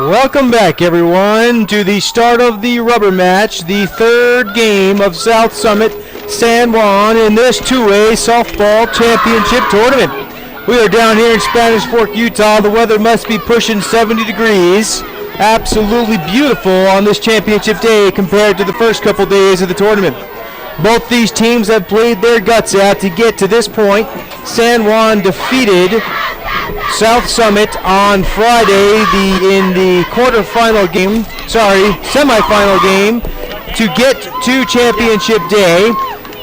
Welcome back, everyone, to the start of the rubber match, the third game of South Summit San Juan in this 2A softball championship tournament. We are down here in Spanish Fork, Utah. The weather must be pushing 70 degrees. Absolutely beautiful on this championship day compared to the first couple days of the tournament. Both these teams have played their guts out to get to this point. San Juan defeated South Summit on Friday in the semifinal game to get to championship day.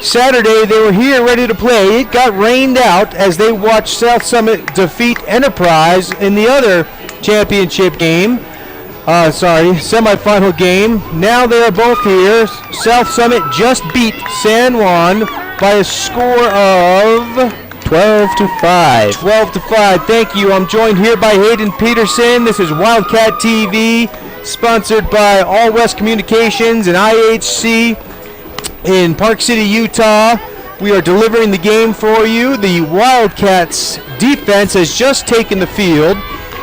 Saturday they were here ready to play. It got rained out as they watched South Summit defeat Enterprise in the other championship game. Semifinal game. Now they are both here. South Summit just beat San Juan by a score of 12-5. 12-5. Thank you. I'm joined here by Hayden Peterson. This is Wildcat TV, sponsored by All West Communications and IHC in Park City, Utah. We are delivering the game for you. The Wildcats defense has just taken the field.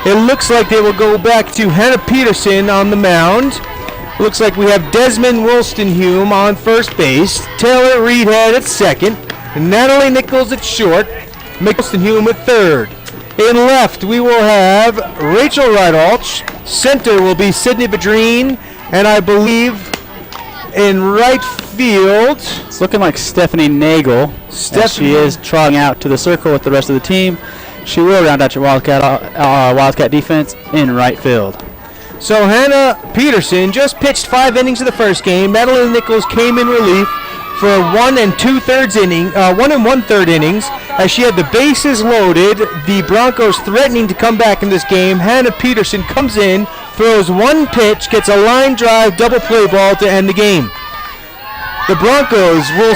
It looks like they will go back to Hannah Peterson on the mound. It looks like we have Desmond Wolstenhume on first base, Taylor Reedhead at second, and Natalie Nichols at short, Wolstenhume at third. In left, we will have Rachel Rydalch. Center will be Sydney Badrine, and I believe in right field, it's looking like Stephanie Nagel. She is trotting out to the circle with the rest of the team. She will round out your Wildcat defense in right field. So Hannah Peterson just pitched 5 innings of the first game. Madeline Nichols came in relief for 1 1/3 innings as she had the bases loaded. The Broncos threatening to come back in this game. Hannah Peterson comes in, throws one pitch, gets a line drive double play ball to end the game. The Broncos will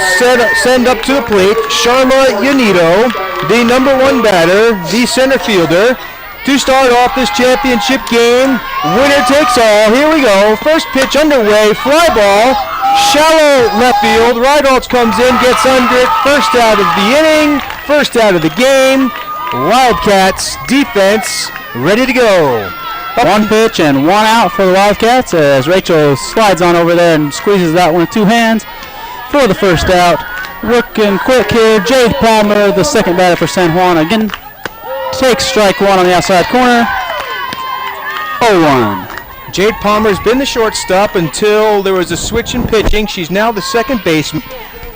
send up to the plate Charlotte Yanito, the number 1 batter, the center fielder, to start off this championship game. Winner takes all. Here we go. First pitch underway. Fly ball. Shallow left field. Rydalch comes in, gets under it. First out of the inning. First out of the game. Wildcats defense ready to go. One pitch and one out for the Wildcats as Rachel slides on over there and squeezes that one with 2 hands for the first out. Working quick here, Jade Palmer, the second batter for San Juan, again takes strike 1 on the outside corner. 0-1. Jade Palmer's been the shortstop until there was a switch in pitching. She's now the second baseman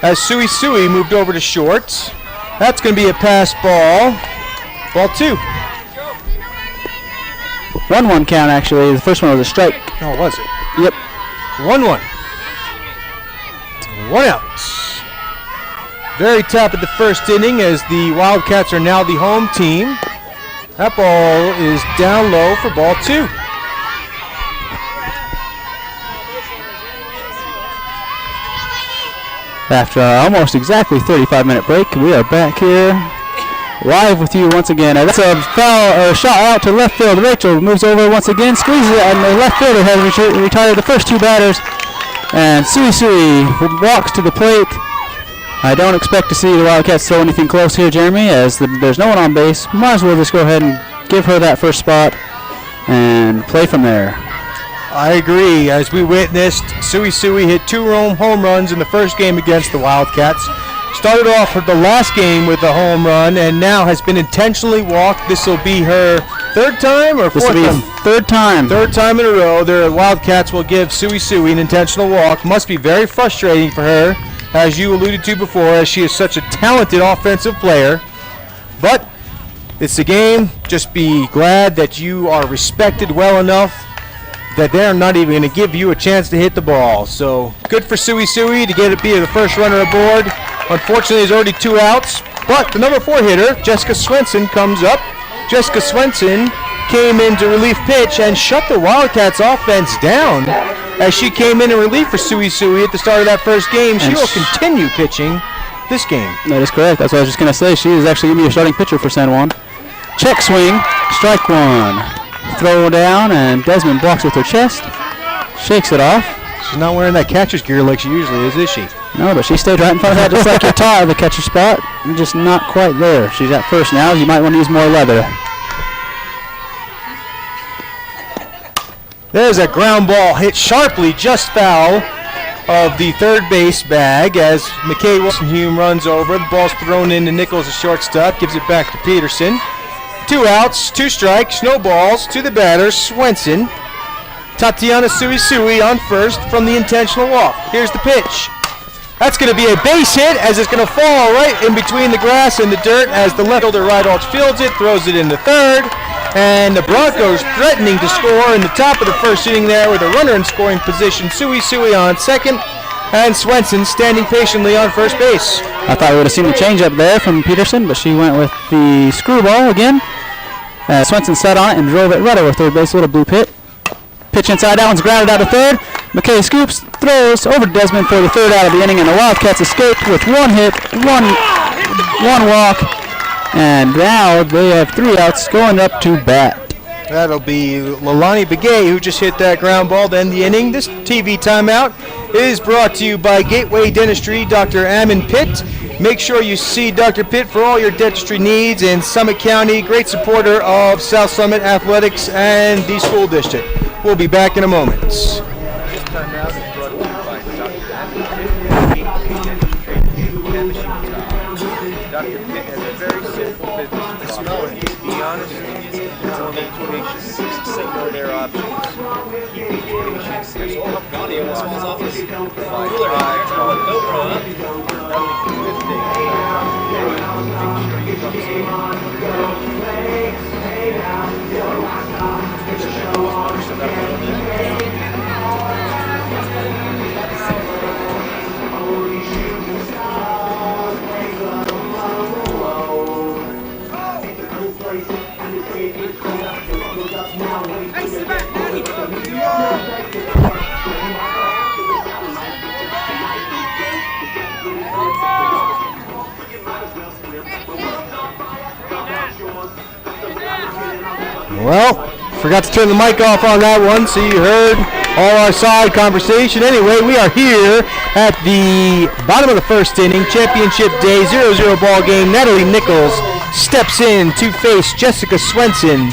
as Sui moved over to short. That's going to be a pass ball. Ball 2. 1-1 count, actually. The first one was a strike. Oh, was it? Yep. 1-1. 1 out. Very top of the first inning as the Wildcats are now the home team. That ball is down low for ball 2. After almost exactly 35-minute break, we are back here live with you once again. That's a foul or a shot out to left field. Rachel moves over once again, squeezes it, and the left fielder has retired the first 2 batters. And Sui walks to the plate. I don't expect to see the Wildcats throw anything close here, Jeremy, as there's no one on base. Might as well just go ahead and give her that first spot and play from there. I agree. As we witnessed, Sui hit 2 home runs in the first game against the Wildcats. Started off the last game with a home run and now has been intentionally walked. This will be her 3rd time or 4th time? This will be 3rd time. 3rd time in a row. The Wildcats will give Sui an intentional walk. Must be very frustrating for her, as you alluded to before, as she is such a talented offensive player. But it's a game. Just be glad that you are respected well enough that they're not even going to give you a chance to hit the ball. So good for Sui to be the first runner aboard. Unfortunately, there's already 2 outs, but the number 4 hitter, Jessica Swenson, comes up. Jessica Swenson came in to relief pitch and shut the Wildcats offense down as she came in relief for Sui at the start of that first game. She will continue pitching this game. That is correct. That's what I was just going to say. She is actually going to be a starting pitcher for San Juan. Check swing, strike 1. Throw down, and Desmond blocks with her chest. Shakes it off. She's not wearing that catcher's gear like she usually is she? No, but she stayed right in front of that just like your tie, the catcher spot. You're just not quite there. She's at first now. You might want to use more leather. There's a ground ball hit sharply, just foul of the third base bag as McKay Wilson-Hume runs over. The ball's thrown into Nichols, a shortstop, gives it back to Peterson. 2 outs, 2 strikes, no balls to the batter, Swenson. Tatiana Sui on first from the intentional walk. Here's the pitch. That's going to be a base hit as it's going to fall right in between the grass and the dirt as the left fielder Rydalch fields it, throws it into third. And the Broncos threatening to score in the top of the first inning there with a runner in scoring position. Sui on second, and Swenson standing patiently on first base. I thought we would have seen the changeup there from Peterson, but she went with the screwball again. Swenson sat on it and drove it right over third base. A little blue pit. Pitch inside, that one's grounded out to third. McKay scoops, throws over to Desmond for the third out of the inning, and the Wildcats escaped with 1 hit, one walk. And now they have 3 outs going up to bat. That'll be Leilani Begay who just hit that ground ball to end the inning. This TV timeout is brought to you by Gateway Dentistry, Dr. Ammon Pitt. Make sure you see Dr. Pitt for all your dentistry needs in Summit County. Great supporter of South Summit Athletics and the school district. We'll be back in a moment. This timeout is brought to you by Dr. Ammon Pitt, Gateway Dentistry, and Machine Top. Dr. Pitt has a very simple business philosophy. Be honest, tell patients, know their options. Keep each patient safe. Provide Well, forgot to turn the mic off on that one, so you heard all our side conversation. Anyway, we are here at the bottom of the first inning, championship day, 0-0 ball game. Natalie Nichols steps in to face Jessica Swenson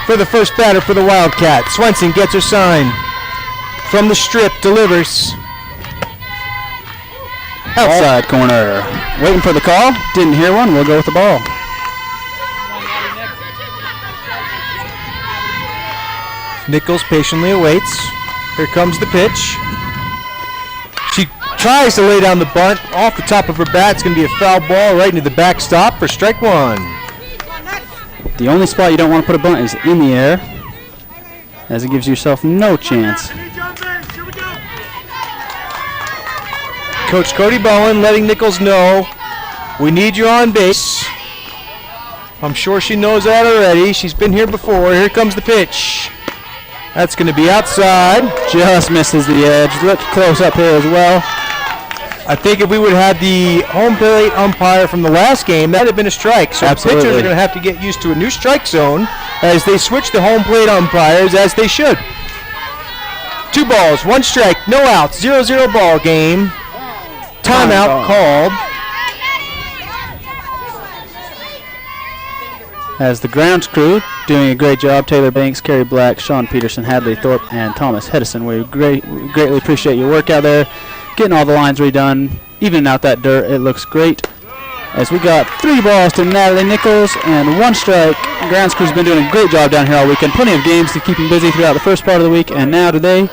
for the first batter for the Wildcats. Swenson gets her sign from the strip, delivers. Outside corner. Waiting for the call. Didn't hear one. We'll go with the ball. Nichols patiently awaits. Here comes the pitch. She tries to lay down the bunt off the top of her bat. It's going to be a foul ball right into the backstop for strike 1. The only spot you don't want to put a bunt is in the air, as it gives yourself no chance. Coach Cody Bowen letting Nichols know, we need you on base. I'm sure she knows that already. She's been here before. Here comes the pitch. That's going to be outside. Just misses the edge. Look close up here as well. I think if we would have had the home plate umpire from the last game, that would have been a strike. So Absolutely. Pitchers are going to have to get used to a new strike zone as they switch the home plate umpires, as they should. 2 balls, 1 strike, no outs, 0-0 ball game. Timeout called. As the grounds crew doing a great job, Taylor Banks, Kerry Black, Sean Peterson, Hadley Thorpe, and Thomas Hedison. We greatly appreciate your work out there, getting all the lines redone, evening out that dirt. It looks great. As we got 3 balls to Natalie Nichols and 1 strike. Grounds crew's been doing a great job down here all weekend. Plenty of games to keep them busy throughout the first part of the week, and now today,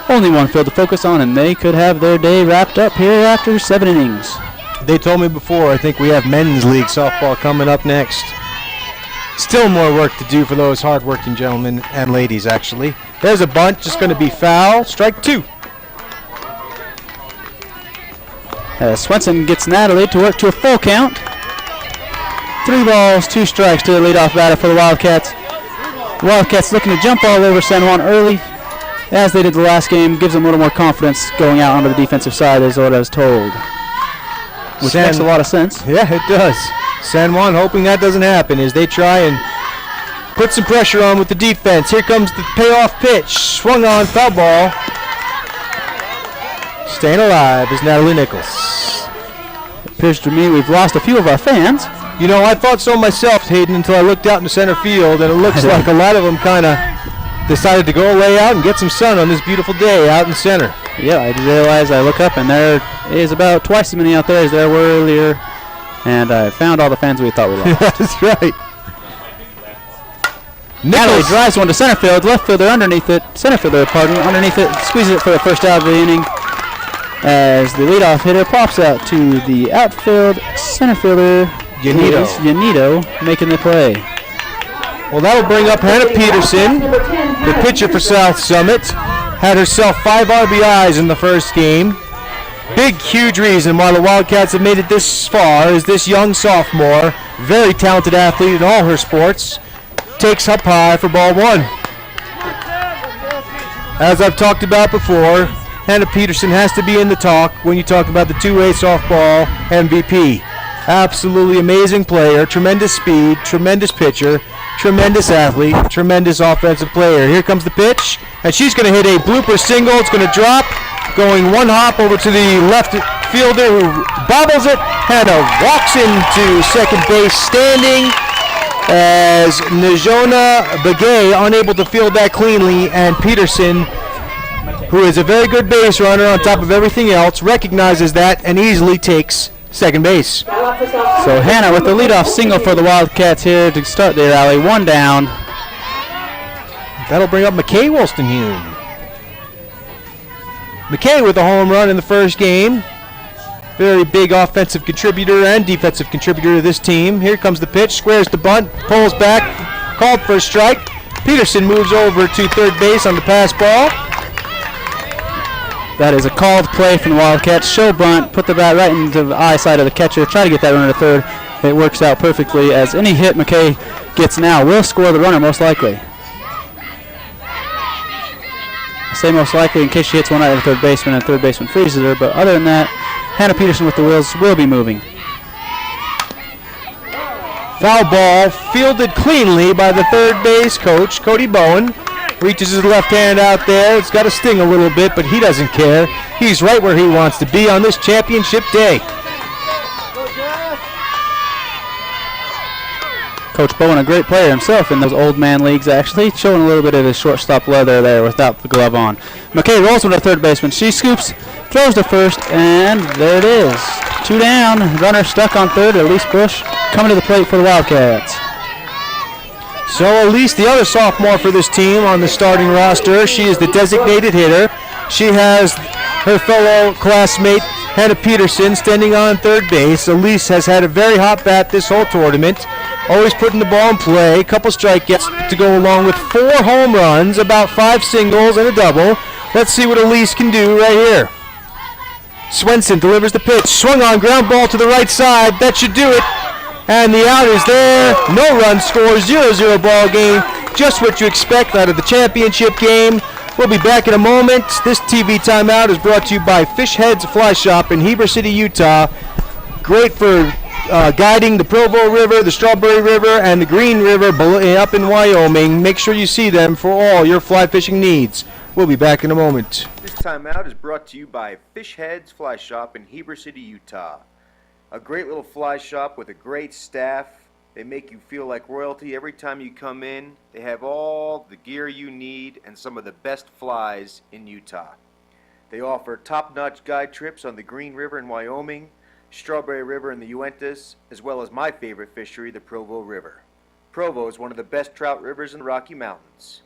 only 1 field to focus on, and they could have their day wrapped up here after 7 innings. They told me before, I think we have men's league softball coming up next. Still more work to do for those hard-working gentlemen and ladies, actually. There's a bunt, just going to be foul. Strike 2. Swenson gets Natalie to work to a full count. 3 balls, 2 strikes to the leadoff batter for the Wildcats. Wildcats looking to jump all over San Juan early, as they did the last game. Gives them a little more confidence going out onto the defensive side, as what I was told. Which makes a lot of sense. Yeah, it does. San Juan hoping that doesn't happen as they try and put some pressure on with the defense. Here comes the payoff pitch. Swung on, foul ball. Staying alive is Natalie Nichols. It appears to me we've lost a few of our fans. You know, I thought so myself, Hayden, until I looked out in the center field, and it looks like a lot of them kind of decided to go lay out and get some sun on this beautiful day out in center. Yeah, I realized I look up and there is about twice as many out there as there were earlier. And I found all the fans we thought we lost. That's right. Natalie drives one to center field. Left fielder underneath it. Center fielder, pardon, underneath it. Squeezes it for the first out of the inning. As the leadoff hitter pops out to the outfield center fielder, Yanito, making the play. Well, that'll bring up Hannah Peterson, the pitcher for South Summit. Had herself 5 RBIs in the first game. Big, huge reason why the Wildcats have made it this far is this young sophomore, very talented athlete in all her sports, takes up high for ball 1. As I've talked about before, Hannah Peterson has to be in the talk when you talk about the 2A softball MVP. Absolutely amazing player, tremendous speed, tremendous pitcher, tremendous athlete, tremendous offensive player. Here comes the pitch, and she's going to hit a blooper single. It's going to drop, going one hop over to the left fielder who bobbles it. Hannah walks into second base standing as Najona Begay unable to field that cleanly, and Peterson, who is a very good base runner on top of everything else, recognizes that and easily takes second base. So Hannah with the leadoff single for the Wildcats here to start their rally. 1 down. That'll bring up McKay Wolstenhume. McKay with a home run in the first game. Very big offensive contributor and defensive contributor to this team. Here comes the pitch, squares the bunt, pulls back, called for a strike. Peterson moves over to third base on the pass ball. That is a called play from the Wildcats. Show bunt, put the bat right into the eyesight of the catcher, try to get that runner to third. It works out perfectly, as any hit McKay gets now will score the runner most likely. I say most likely in case she hits one right at the third baseman and third baseman freezes her, but other than that, Hannah Peterson with the wheels will be moving. Foul ball fielded cleanly by the third base coach, Cody Bowen. Reaches his left hand out there. It's got to sting a little bit, but he doesn't care. He's right where he wants to be on this championship day. Coach Bowen, a great player himself in those old man leagues, actually, showing a little bit of his shortstop leather there without the glove on. McKay rolls with her third baseman. She scoops, throws to first, and there it is. 2 down. Runner stuck on third. Elise Bush coming to the plate for the Wildcats. So Elise, the other sophomore for this team on the starting roster, she is the designated hitter. She has her fellow classmate Hannah Peterson standing on third base. Elise has had a very hot bat this whole tournament, always putting the ball in play. A couple strikeouts to go along with 4 home runs, about 5 singles and a double. Let's see what Elise can do right here. Swenson delivers the pitch, swung on, ground ball to the right side. That should do it. And the out is there. No run score, 0-0 ball game. Just what you expect out of the championship game. We'll be back in a moment. This TV timeout is brought to you by Fish Heads Fly Shop in Heber City, Utah. Great for guiding the Provo River, the Strawberry River, and the Green River up in Wyoming. Make sure you see them for all your fly fishing needs. We'll be back in a moment. This timeout is brought to you by Fish Heads Fly Shop in Heber City, Utah. A great little fly shop with a great staff. They make you feel like royalty every time you come in. They have all the gear you need and some of the best flies in Utah. They offer top-notch guide trips on the Green River in Wyoming, Strawberry River in the Uintas, as well as my favorite fishery, the Provo River. Provo is one of the best trout rivers in the Rocky Mountains.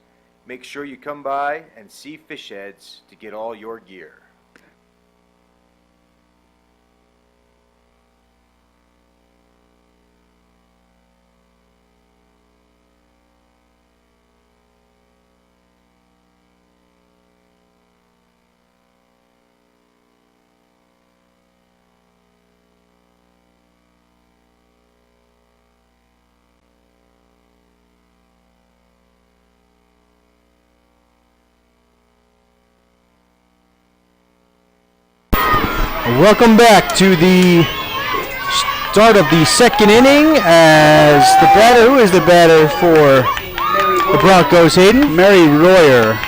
Make sure you come by and see Fish Heads to get all your gear. Welcome back to the start of the second inning as the batter, who is the batter for the Broncos, Hayden? Mary Royer.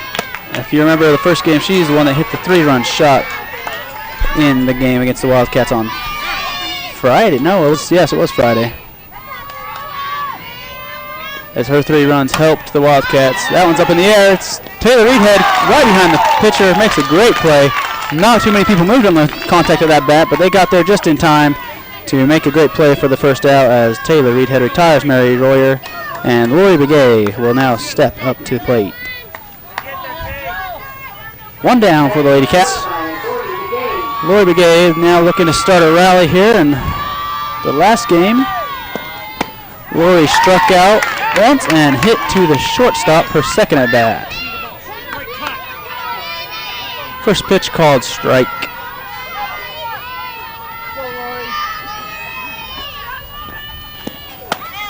If you remember the first game, she's the one that hit the 3-run shot in the game against the Wildcats on Friday. No, it was Friday. as her 3 runs helped the Wildcats. That one's up in the air. It's Taylor Reedhead right behind the pitcher. Makes a great play. Not too many people moved on the contact of that bat, but they got there just in time to make a great play for the first out as Taylor Reedhead retires Mary Royer, and Lori Begay will now step up to the plate. 1 down for the Lady Cats. Lori Begay now looking to start a rally here in the last game. Lori struck out once and hit to the shortstop, her second at bat. First pitch called strike.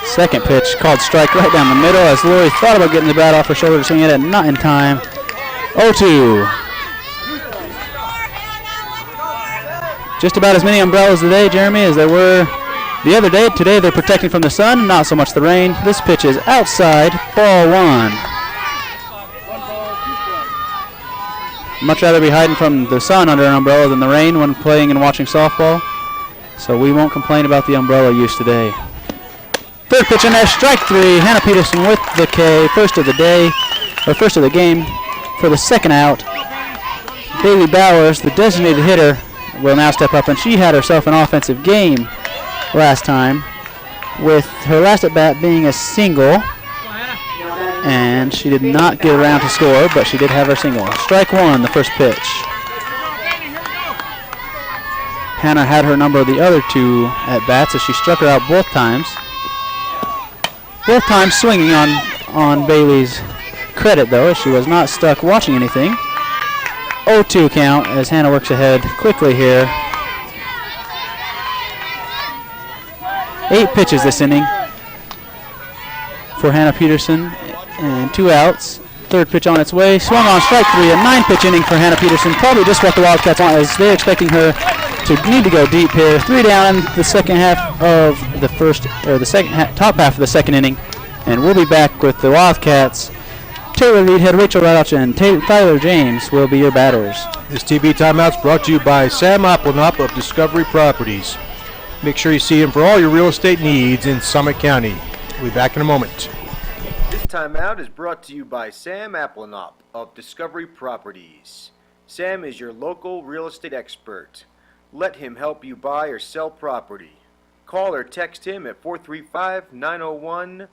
Second pitch called strike right down the middle as Lori thought about getting the bat off her shoulder to swing it, not in time. 0-2. Just about as many umbrellas today, Jeremy, as there were the other day. Today they're protecting from the sun, not so much the rain. This pitch is outside, ball 1. Much rather be hiding from the sun under an umbrella than the rain when playing and watching softball. So we won't complain about the umbrella use today. Third pitch in there, strike 3. Hannah Peterson with the K, first of the day, or first of the game for the second out. Bailey Bowers, the designated hitter, will now step up, and she had herself an offensive game last time, with her last at bat being a single, and she did not get around to score, but she did have her single. Strike 1, the first pitch. Hannah had her number of the other 2 at bats as she struck her out both times. Both times swinging on Bailey's credit, though, as she was not stuck watching anything. 0-2 count as Hannah works ahead quickly here. 8 pitches this inning for Hannah Peterson and 2 outs. Third pitch on its way. Swung on, strike 3. A 9-pitch inning for Hannah Peterson. Probably just what the Wildcats want, as they're expecting her to need to go deep here. 3 down in the second half of the first, or the top half of the second inning. And we'll be back with the Wildcats. Taylor Reedhead, Rachel Rauch, and Tyler James will be your batters. This TV timeout's brought to you by Sam Applenop of Discovery Properties. Make sure you see him for all your real estate needs in Summit County. We'll be back in a moment. This timeout is brought to you by Sam Applenop of Discovery Properties. Sam is your local real estate expert. Let him help you buy or sell property. Call or text him at 435-901-0720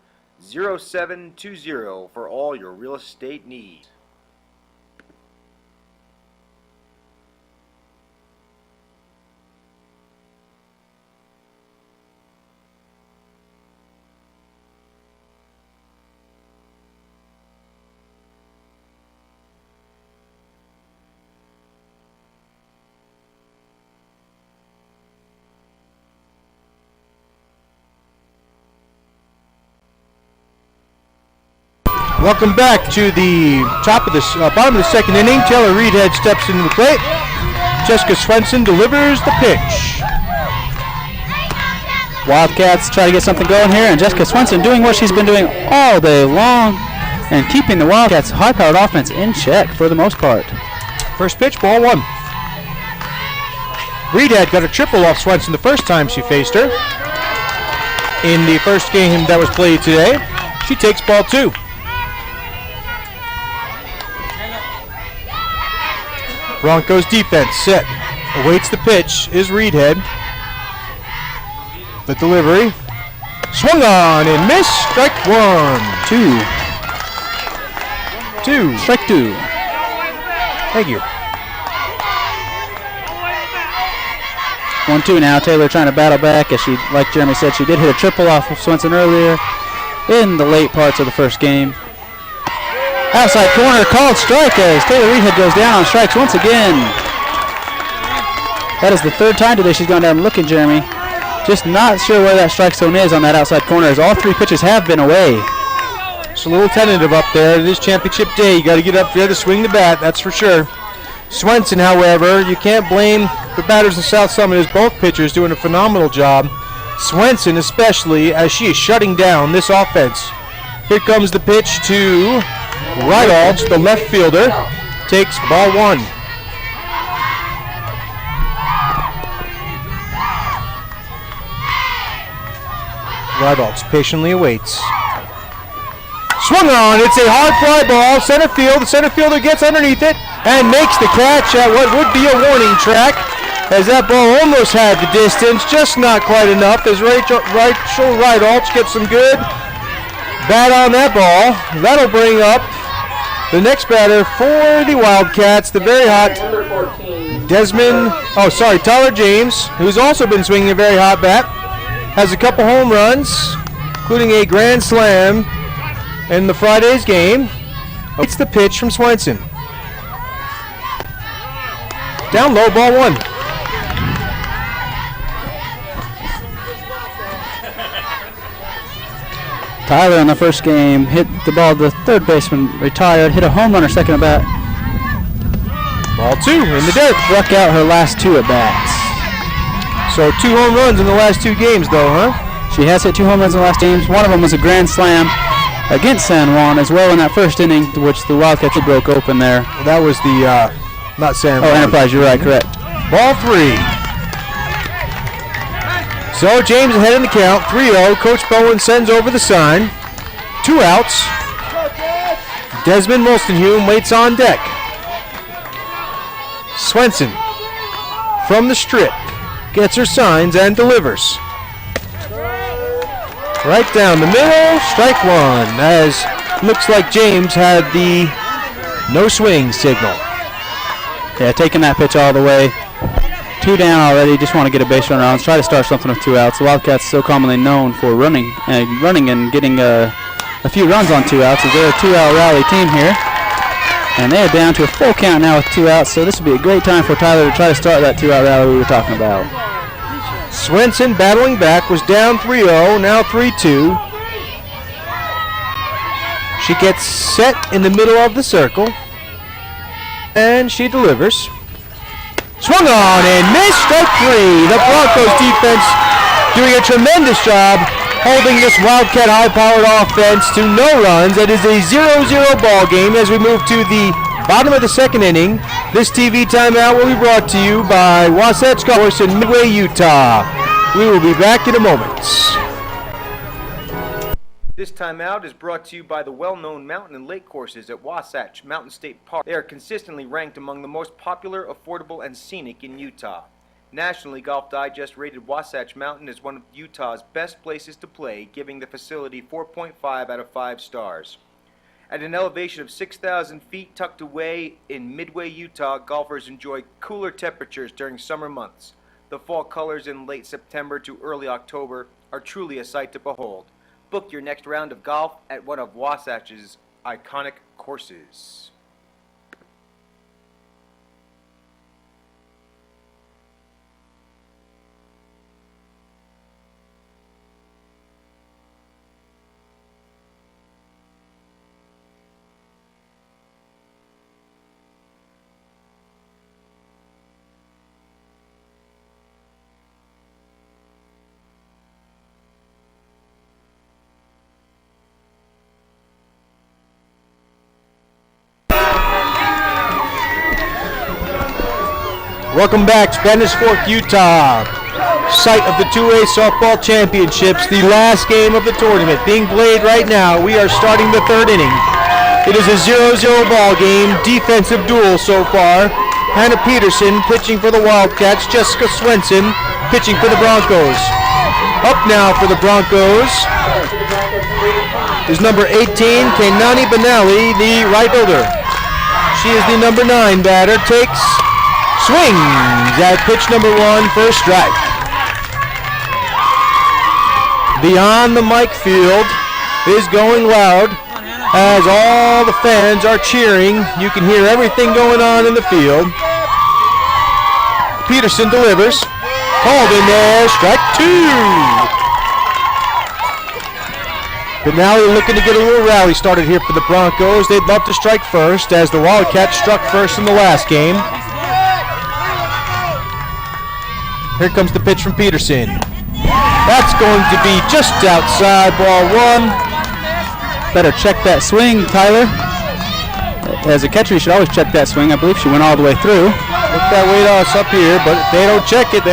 for all your real estate needs. Welcome back to the bottom of the second inning. Taylor Reedhead steps into the plate. Jessica Swenson delivers the pitch. Wildcats try to get something going here, and Jessica Swenson doing what she's been doing all day long and keeping the Wildcats' high-powered offense in check for the most part. First pitch, ball 1. Reedhead got a triple off Swenson the first time she faced her. In the first game that was played today, she takes ball 2. Broncos defense set. Awaits the pitch is Reedhead. The delivery. Swung on and missed. Strike 1. 2. Strike 2. Thank you. 1-2 now. Taylor trying to battle back as she, like Jeremy said, she did hit a triple off of Swenson earlier in the late parts of the first game. Outside corner called strike as Taylor Reedhead goes down on strikes once again. That is the third time today she's gone down looking, Jeremy. Just not sure where that strike zone is on that outside corner, as all 3 pitches have been away. It's a little tentative up there. It is championship day. You got to get up there to swing the bat, that's for sure. Swenson, however, you can't blame the batters of South Summit, as both pitchers doing a phenomenal job. Swenson especially, as she is shutting down this offense. Here comes the pitch to Rydalch, the left fielder, takes ball 1. Rydalch patiently awaits. Swung on. It's a hard fly ball. Center field. The center fielder gets underneath it and makes the catch at what would be a warning track, as that ball almost had the distance, just not quite enough, as Rachel Rydalch gets some good bat on that ball. That'll bring up the next batter for the Wildcats, the very hot Tyler James, who's also been swinging a very hot bat. Has a couple home runs, including a grand slam in the Friday's game. It's the pitch from Swenson. Down low, ball one. Tyler in the first game hit the ball, the third baseman retired, hit a home run her second at bat. Ball two in the dirt. Struck out her last two at bats. So 2 home runs in the last 2 games though, huh? She has hit 2 home runs in the last games. One of them was a grand slam against San Juan as well in that first inning, which the Wildcats broke open there. Well, that was the, not San Juan. Oh, Enterprise, you're right, correct. Ball 3. So James ahead in the count, 3-0. Coach Bowen sends over the sign. 2 outs. Desmond Wolstenhume waits on deck. Swenson from the strip gets her signs and delivers. Right down the middle, strike one, as looks like James had the no swing signal. Yeah, taking that pitch all the way. 2 down already, just want to get a base runner on. Try to start something with 2 outs. The Wildcats so commonly known for running and getting a few runs on 2 outs. They're a 2-out rally team here. And they are down to a full count now with 2 outs, so this would be a great time for Tyler to try to start that 2-out rally we were talking about. Swenson battling back, was down 3-0, now 3-2. She gets set in the middle of the circle, and she delivers. Swung on and missed, strike 3. The Broncos defense doing a tremendous job holding this Wildcat high-powered offense to no runs. It is a 0-0 ball game as we move to the bottom of the second inning. This TV timeout will be brought to you by Wasatch Golf Course in Midway, Utah. We will be back in a moment. This timeout is brought to you by the well-known mountain and lake courses at Wasatch Mountain State Park. They are consistently ranked among the most popular, affordable, and scenic in Utah. Nationally, Golf Digest rated Wasatch Mountain as one of Utah's best places to play, giving the facility 4.5 out of 5 stars. At an elevation of 6,000 feet tucked away in Midway, Utah, golfers enjoy cooler temperatures during summer months. The fall colors in late September to early October are truly a sight to behold. Book your next round of golf at one of Wasatch's iconic courses. Welcome back, Spanish Fork, Utah, site of the 2A softball championships, the last game of the tournament being played right now. We are starting the 3rd inning. It is a 0-0 ball game, defensive duel so far. Hannah Peterson pitching for the Wildcats, Jessica Swenson pitching for the Broncos. Up now for the Broncos is number 18, Kenani Benali, the right fielder. She is the number 9 batter, swings at pitch number 1 for a strike. Beyond the mic field is going loud as all the fans are cheering. You can hear everything going on in the field. Peterson delivers. Called in there, strike 2. Benally looking to get a little rally started here for the Broncos. They'd love to strike first as the Wildcats struck first in the last game. Here comes the pitch from Peterson. That's going to be just outside, ball 1. Better check that swing, Tyler. As a catcher, you should always check that swing. I believe she went all the way through. Look that way to us up here, but they don't check it.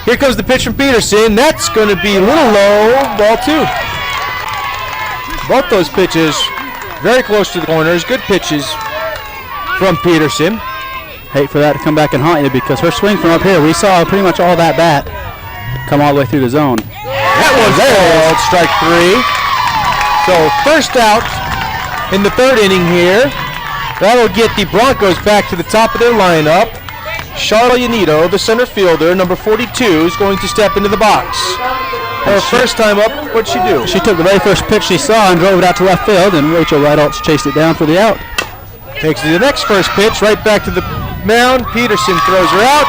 Here comes the pitch from Peterson. That's going to be a little low, ball 2. Both those pitches very close to the corners. Good pitches from Peterson. Hate for that to come back and haunt you because her swing from up here, we saw pretty much all that bat come all the way through the zone. That was called strike 3. So first out in the third inning here. That'll get the Broncos back to the top of their lineup. Charlotte Yanito, the center fielder, number 42, is going to step into the box. Her first time up, what'd she do? She took the very first pitch she saw and drove it out to left field, and Rachel Rydaltz chased it down for the out. Takes the next first pitch right back to the mound. Peterson throws her out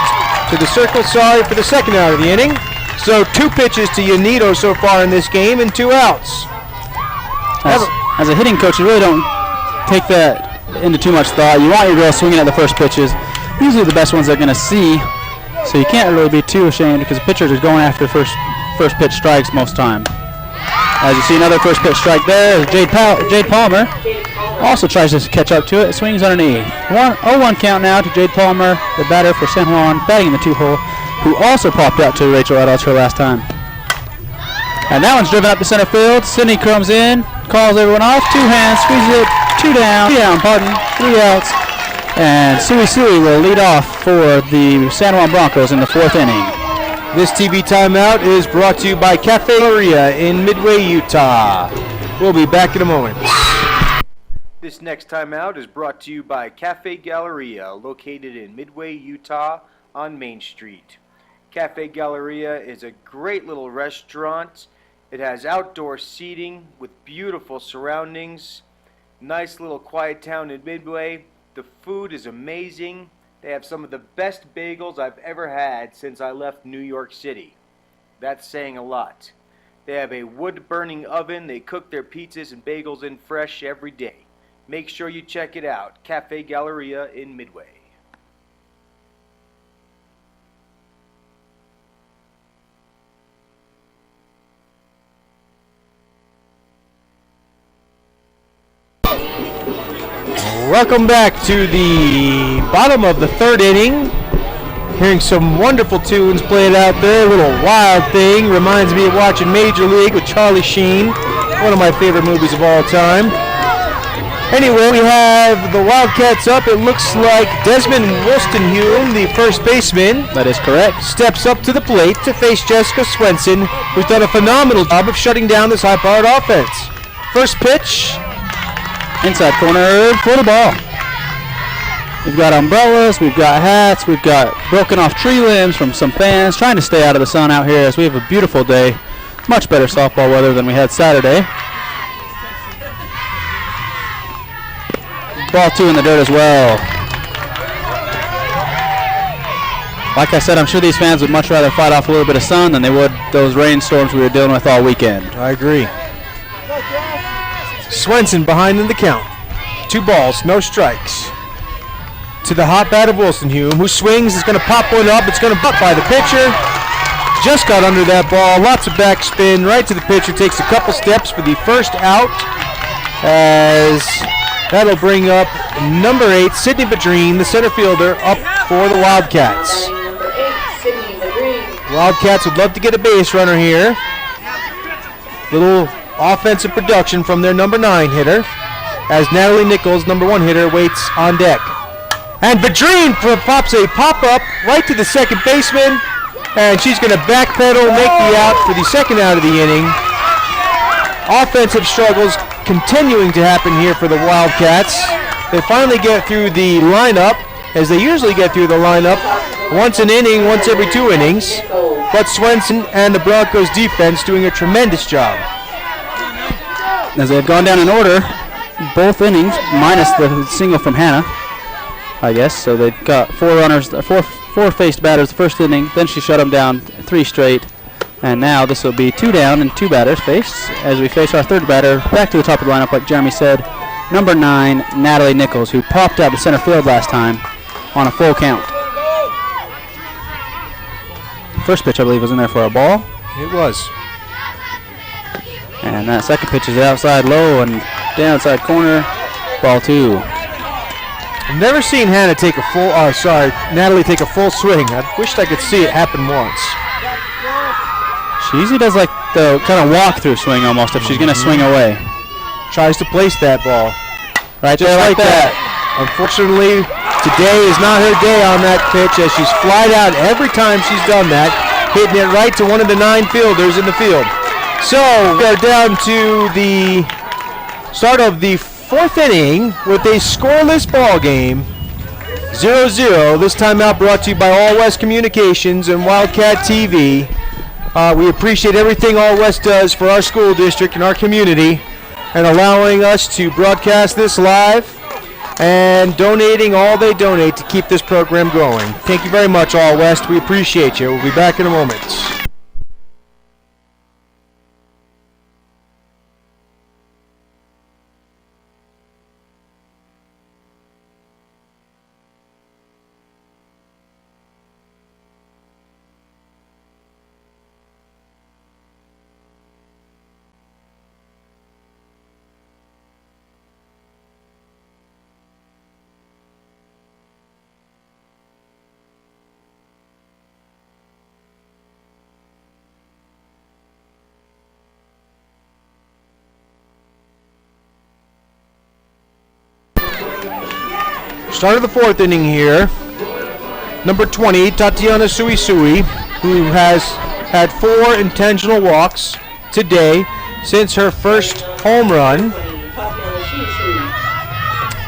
to the circle. Sorry for the second out of the inning. So 2 pitches to Yanito so far in this game and 2 outs. As a hitting coach, you really don't take that into too much thought. You want your girls swinging at the first pitches. Usually the best ones they're going to see, so you can't really be too ashamed because the pitchers are going after first pitch strikes most time. As you see another first pitch strike there, Jade Palmer also tries to catch up to it. Swings underneath. 0-1 count now to Jade Palmer, the batter for San Juan, batting in the 2-hole, who also popped out to Rachel Rydaltz her last time. And that one's driven up to center field. Sydney comes in, calls everyone off, 2 hands, squeezes it, 2 down, 3 outs. And Sui will lead off for the San Juan Broncos in the 4th inning. This TV timeout is brought to you by Cafe Galleria in Midway, Utah. We'll be back in a moment. This next timeout is brought to you by Cafe Galleria, located in Midway, Utah on Main Street. Cafe Galleria is a great little restaurant. It has outdoor seating with beautiful surroundings. Nice little quiet town in Midway. The food is amazing. They have some of the best bagels I've ever had since I left New York City. That's saying a lot. They have a wood-burning oven. They cook their pizzas and bagels in fresh every day. Make sure you check it out. Cafe Galleria in Midway. Welcome back to the bottom of the 3rd inning. Hearing some wonderful tunes played out there. A little Wild Thing. Reminds me of watching Major League with Charlie Sheen. One of my favorite movies of all time. Anyway, we have the Wildcats up. It looks like Desmond Wolstenhume, the first baseman. That is correct. Steps up to the plate to face Jessica Swenson, who's done a phenomenal job of shutting down this high-powered offense. First pitch. Inside corner for the ball. We've got umbrellas, we've got hats, we've got broken off tree limbs from some fans trying to stay out of the sun out here as we have a beautiful day. Much better softball weather than we had Saturday. Ball 2 in the dirt as well. Like I said, I'm sure these fans would much rather fight off a little bit of sun than they would those rainstorms we were dealing with all weekend. I agree. Swenson behind in the count. 2 balls, no strikes. To the hot bat of Wolstenhume, who swings, is going to pop one up. It's going to butt by the pitcher. Just got under that ball. Lots of backspin right to the pitcher. Takes a couple steps for the first out. As that'll bring up number 8, Sydney Badrine, the center fielder, up for the Wildcats. Wildcats would love to get a base runner here. Little offensive production from their number 9 hitter, as Natalie Nichols, number 1 hitter, waits on deck. And Badrine pops a pop-up right to the second baseman, and she's going to backpedal, make the out for the second out of the inning. Offensive struggles continuing to happen here for the Wildcats. They finally get through the lineup, as they usually get through the lineup, once an inning, once every 2 innings. But Swenson and the Broncos defense doing a tremendous job. As they've gone down in order, both innings, minus the single from Hannah, I guess. So they've got 4 runners, 4 faced batters the first inning. Then she shut them down 3 straight. And now this will be 2 down and 2 batters faced as we face our 3rd batter back to the top of the lineup, like Jeremy said, number 9, Natalie Nichols, who popped out to center field last time on a full count. First pitch, I believe, was in there for a ball. It was. And that second pitch is outside low and downside corner, ball 2. I've never seen Natalie take a full swing. I wished I could see it happen once. She usually does like the kind of walk-through swing almost if she's going to swing away. tries to place that ball. Right Just there, like that. Unfortunately, today is not her day on that pitch as she's flied out every time she's done that, hitting it right to one of the 9 fielders in the field. So we are down to the start of the 4th inning with a scoreless ball game. 0-0. This timeout brought to you by All West Communications and Wildcat TV. We appreciate everything All West does for our school district and our community, and allowing us to broadcast this live and donating all they donate to keep this program going. Thank you very much, All West. We appreciate you. We'll be back in a moment. Start of the 4th inning here. Number 20, Tatiana Suisui, who has had 4 intentional walks today since her first home run.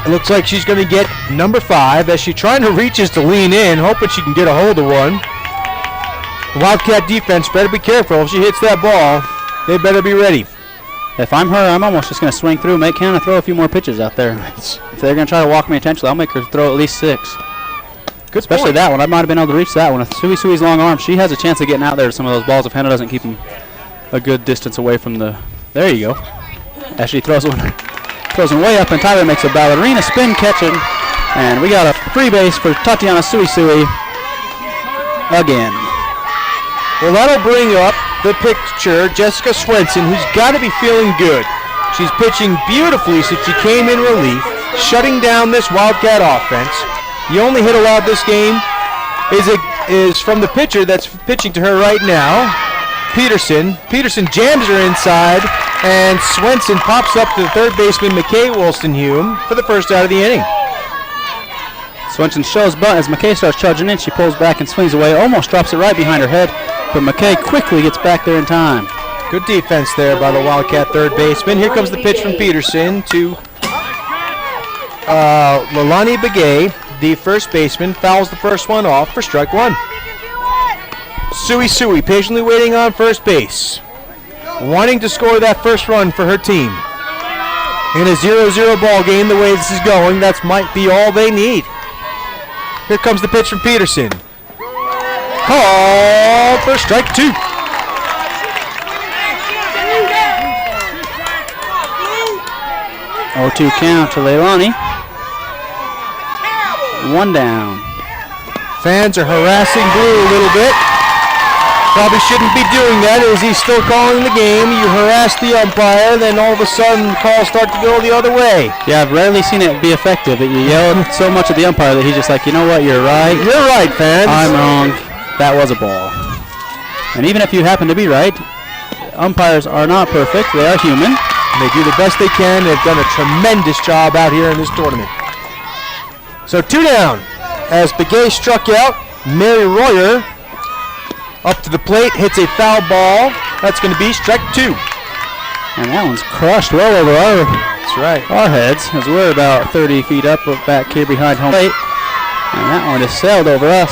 It looks like she's going to get number 5 as she trying to reaches to lean in, hoping she can get a hold of one. Wildcat defense better be careful. If she hits that ball, they better be ready. If I'm her, I'm almost just going to swing through, make Hannah throw a few more pitches out there. If they're going to try to walk me intentionally, I'll make her throw at least 6. Good Especially point. that one. I might have been able to reach that one. With Sui's long arm, she has a chance of getting out there to some of those balls if Hannah doesn't keep them a good distance away from the... There you go. As she throws one way up, and Tyler makes a ballerina spin catching. And we got a free base for Tatiana Suisui again. Well, that'll bring up the pitcher, Jessica Swenson, who's got to be feeling good. She's pitching beautifully since she came in relief, shutting down this Wildcat offense. The only hit allowed this game is from the pitcher that's pitching to her right now, Peterson. Peterson jams her inside, and Swenson pops up to the third baseman, McKay Wolstenhume, for the first out of the inning. Swenson shows bunt as McKay starts charging in. She pulls back and swings away, almost drops it right behind her head, but McKay quickly gets back there in time. Good defense there by the Wildcat third baseman. Here comes the pitch from Peterson to Leilani Begay, the first baseman, fouls the first one off for strike 1. Suisui patiently waiting on first base, wanting to score that first run for her team. In a 0-0 ball game, the way this is going, that might be all they need. Here comes the pitch from Peterson. Call for strike 2. Oh, 2 count to Leilani. 1 down. Fans are harassing Blue a little bit. Probably shouldn't be doing that as he's still calling the game. You harass the umpire, then all of a sudden calls start to go the other way. Yeah, I've rarely seen it be effective. That you yell so much at the umpire that he's just like, you know what, you're right. You're right, fans. I'm wrong. That was a ball. And even if you happen to be right, umpires are not perfect. They are human. They do the best they can. They've done a tremendous job out here in this tournament. So 2 down. As Begay struck out, Mary Royer up to the plate, hits a foul ball. That's going to be strike 2. And that one's crushed well over That's right. our heads, as we're about 30 feet up back here behind home plate. And that one is sailed over us.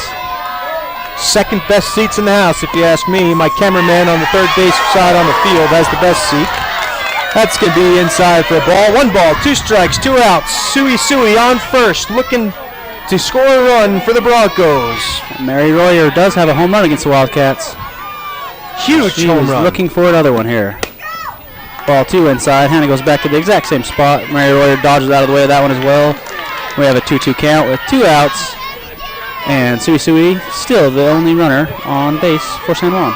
Second best seats in the house, if you ask me. My cameraman on the third base side on the field has the best seat. That's going to be inside for a ball. 1 ball, 2 strikes, 2 outs. Suisui on first, looking to score a run for the Broncos. Mary Royer does have a home run against the Wildcats. Huge She home was run. looking for another one here. Ball 2 inside. Hannah goes back to the exact same spot. Mary Royer dodges out of the way of that one as well. We have a 2-2 count with 2 outs. And Suisui still the only runner on base for San Juan.